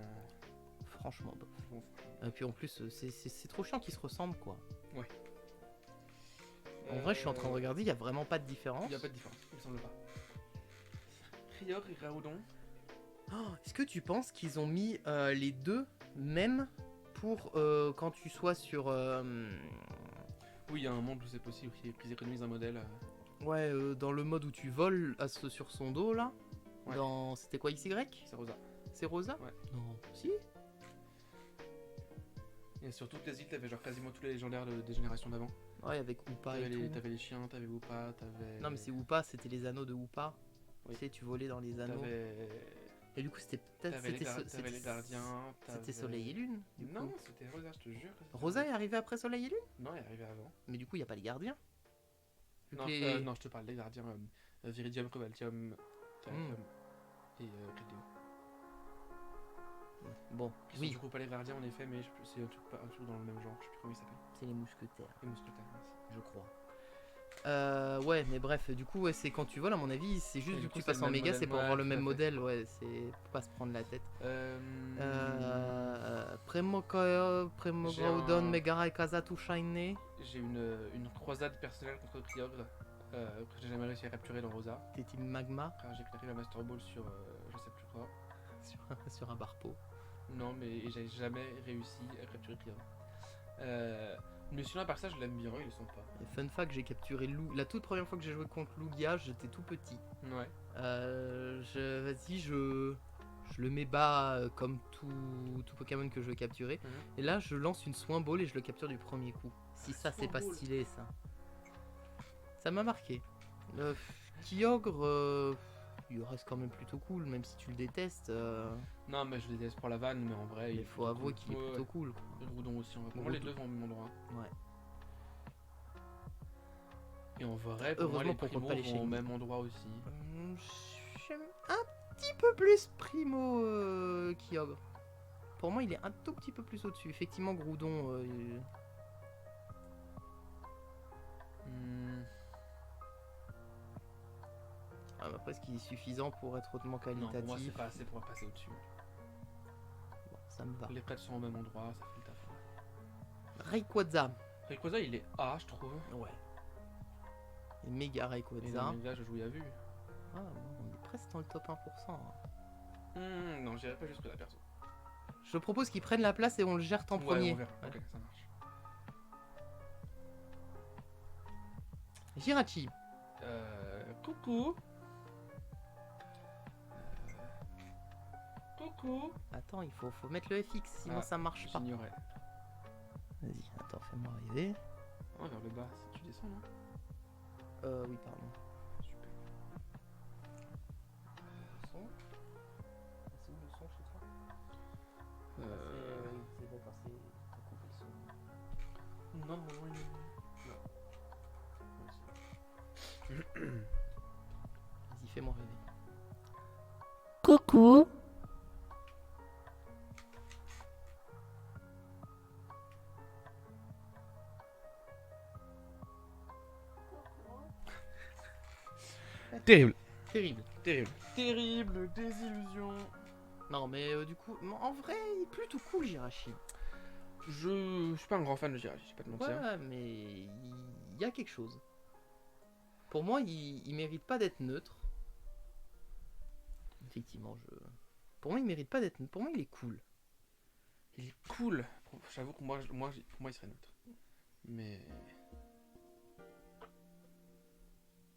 franchement, bof. vont- Et puis en plus, c'est trop chiant qu'ils se ressemblent quoi. Ouais. En vrai, je suis en train de regarder, il y a vraiment pas de différence. Il n'y a pas de différence, il me semble pas. Rior et Raoudon. Oh, est-ce que tu penses qu'ils ont mis les deux mêmes pour quand tu sois sur Oui, il y a un monde où c'est possible qu'ils économisent un modèle. ouais dans le mode où tu voles sur son dos là. Ouais. Dans c'était quoi XY? C'est Rosa. C'est Rosa? Ouais. Non. Si. Et sur toutes les îles, t'avais genre quasiment tous les légendaires des générations d'avant. Ouais, avec Woopa et tout. T'avais les chiens, t'avais Woopa, t'avais... Non, mais c'est Woopa, c'était les anneaux de Woopa. Oui. Tu sais, tu volais dans les anneaux. Et du coup, c'était peut-être. T'avais les gardiens. C'était Soleil et Lune. Du non, coup. c'était Rosa, je te jure. Rosa est arrivée après Soleil et Lune? Non, elle est arrivée avant. Mais du coup, il n'y a pas les gardiens. Non, non, je te parle des gardiens. Viridium, Cobaltium, Terraform et Rideo. Bon, Qui sont du coup pas les gardiens en effet, mais c'est un truc dans le même genre. Je sais plus comment il s'appelle. C'est les mousquetaires. Les mousquetaires, merci. Je crois. Ouais, mais bref, du coup, ouais, c'est quand tu voles, à mon avis, c'est juste vu que tu passes en méga, c'est pour avoir le même modèle, ouais, c'est pour pas se prendre la tête. Premograudon, Megara et Kazatu Shine. J'ai une croisade personnelle contre Kyogre que j'ai jamais réussi à capturer dans Rosa. T'es team Magma Car j'ai claqué la Master Ball sur je sais plus quoi. sur un barpeau. Non, mais j'ai jamais réussi à capturer Kyogre. Mais sinon, à part ça, je l'aime bien, il est sympa. Et fun fact, j'ai capturé Lou. La toute première fois que j'ai joué contre Lugia, j'étais tout petit. Ouais. Vas-y, je le mets bas comme tout Pokémon que je veux capturer. Et là, je lance une Soin Ball et je le capture du premier coup. Si ça, c'est pas stylé, ça. Ça m'a marqué. Kyogre, il reste quand même plutôt cool, même si tu le détestes. Non, mais je le déteste pour la vanne, mais en vrai, il faut avouer qu'il est plutôt cool. Et Groudon aussi, pour moi, les deux vont au même endroit. Ouais. Et en vrai, pour moi, les Primo vont au même endroit aussi. J'aime un petit peu plus Primo Kyogre. Pour moi, il est un tout petit peu plus au-dessus. Effectivement, Groudon. Après, ce qui est suffisant pour être hautement qualitatif. Non, pour moi, c'est pas assez pour passer au-dessus. Bon, ça me va. Les prêtres sont au même endroit, ça fait le taf. Rayquaza. Rayquaza, il est A, je trouve. Ouais. Et méga Rayquaza. Et là, je joue à vue. Ah, on est presque dans le top 1%. Non, j'irai pas jusque là, perso. Je propose qu'ils prennent la place et on le gère en premier. On verra. Ok, ça marche. Jirachi. Coucou. Coucou. Attends, il faut mettre le FX, sinon ça marche pas. J'ignorais. Vas-y, attends, fais-moi arriver. Oh, vers le bas, si tu descends, non? Oui, pardon. Super. Son. C'est où le son chez toi? C'est d'accord, c'est coupé le son. Non, non, non. Vas-y, fais-moi rêver. Coucou. Terrible. Terrible. Terrible désillusion. Non, mais du coup, en vrai, il est plutôt cool, Jirachi. Je suis pas un grand fan de Jirachi, je vais pas te mentir. Ouais, mais il y a quelque chose. Pour moi, il mérite pas d'être neutre. Effectivement, pour moi, il mérite pas d'être neutre. Pour moi, il est cool. Il est cool. J'avoue que pour moi, il serait neutre. Mais...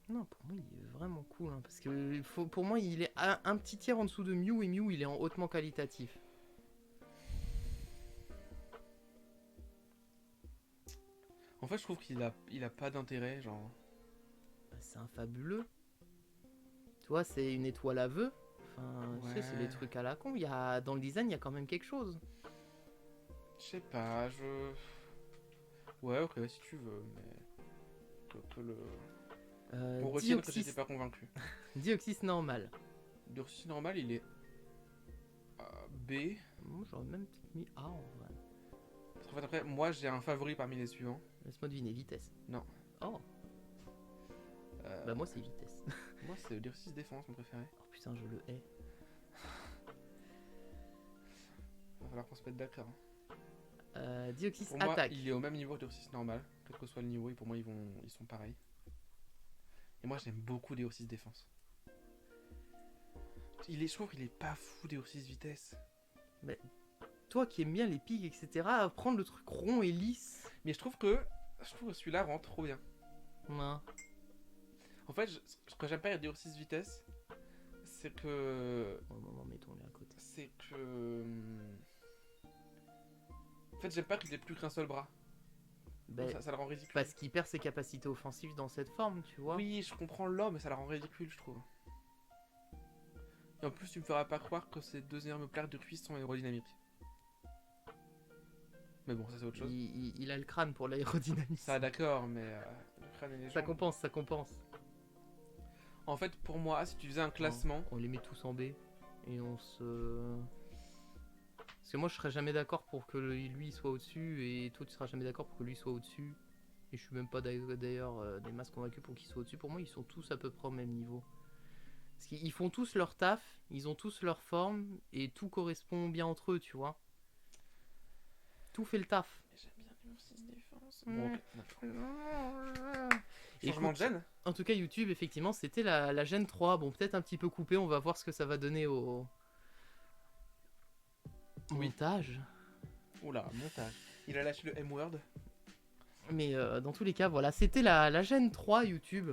Non, pour moi, il est vraiment cool. Hein, parce que pour moi, il est un petit tiers en dessous de Mew. Et Mew, il est en hautement qualitatif. En fait, je trouve qu'il a pas d'intérêt, genre... Bah, c'est un fabuleux. Tu vois, c'est une étoile à vœux. Enfin, tu sais, c'est des trucs à la con. Dans le design, il y a quand même quelque chose. Je sais pas, Ouais, ok, si tu veux, mais... On retient que j'étais pas convaincu. Dioxys normal. Dioxys normal, il est... B. Moi, j'aurais même peut-être mis A en vrai. Parce qu'en fait, après, moi, j'ai un favori parmi les suivants. Laisse-moi deviner, vitesse. Non. Oh. Bah moi, c'est vitesse. Moi, c'est Dioxys défense, mon préféré. Oh putain, je le hais. Va falloir qu'on se mette d'accord. Dioxys pour moi, attaque. il est au même niveau que Dioxys normal, quel que soit le niveau, et pour moi, ils sont pareils. Et moi, j'aime beaucoup Dioxys défense. Je trouve qu'il est pas fou Dioxys vitesse. Mais toi qui aimes bien les pics, etc., prendre le truc rond et lisse. Mais je trouve que celui-là rend trop bien. Non. En fait, ce que j'aime pas avec Dioxys vitesse, c'est que... Au moment, mettons-les à côté. C'est que... En fait, j'aime pas qu'il ait plus qu'un seul bras. Ben, Ça le rend ridicule. parce qu'il perd ses capacités offensives dans cette forme, tu vois. Oui, je comprends l'homme, mais ça la rend ridicule, je trouve. Et en plus, tu me feras pas croire que ces deux énormes plaques de cuisse sont aérodynamiques. Mais bon, ça c'est autre chose. Il a le crâne pour l'aérodynamisme. Ça, d'accord, mais le crâne et les Ça jambes. compense, ça compense. En fait, pour moi, si tu faisais un classement, On les met tous en B et on se. Parce que moi je serais jamais d'accord pour que lui soit au-dessus et toi tu seras jamais d'accord pour que lui soit au-dessus. Et je suis même pas d'ailleurs des masses convaincus pour qu'il soit au-dessus. Pour moi ils sont tous à peu près au même niveau. Parce qu'ils font tous leur taf, ils ont tous leur forme et tout correspond bien entre eux, tu vois. Tout fait le taf. mais j'aime bien les 6 défense. Bon, ok, d'accord. Et Changement de gène. En tout cas YouTube effectivement c'était la Gen 3. Bon peut-être un petit peu coupé, on va voir ce que ça va donner au Oui. montage. Oula, montage. Il a lâché le M-word. Mais dans tous les cas, voilà, c'était la Gen 3 YouTube.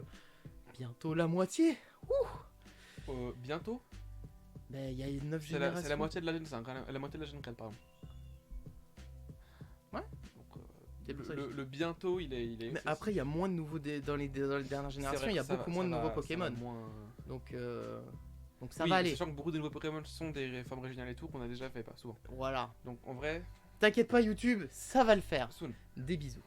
Bientôt la moitié. Bientôt. Ben, il y a 9 C'est générations. la moitié de la Gen 5, hein, la moitié de la Gen 4, pardon. Ouais. Donc, C'est pour ça que le bientôt, il est. Mais après, il y a moins de nouveaux dans les dernières générations. Il y a beaucoup moins de nouveaux Pokémon. Donc ça oui, va aller. Sachant que beaucoup de nouveaux Pokémon sont des formes régionales et tout qu'on a déjà fait, pas souvent. Voilà. Donc en vrai, T'inquiète pas, YouTube, ça va le faire. soon. Des bisous.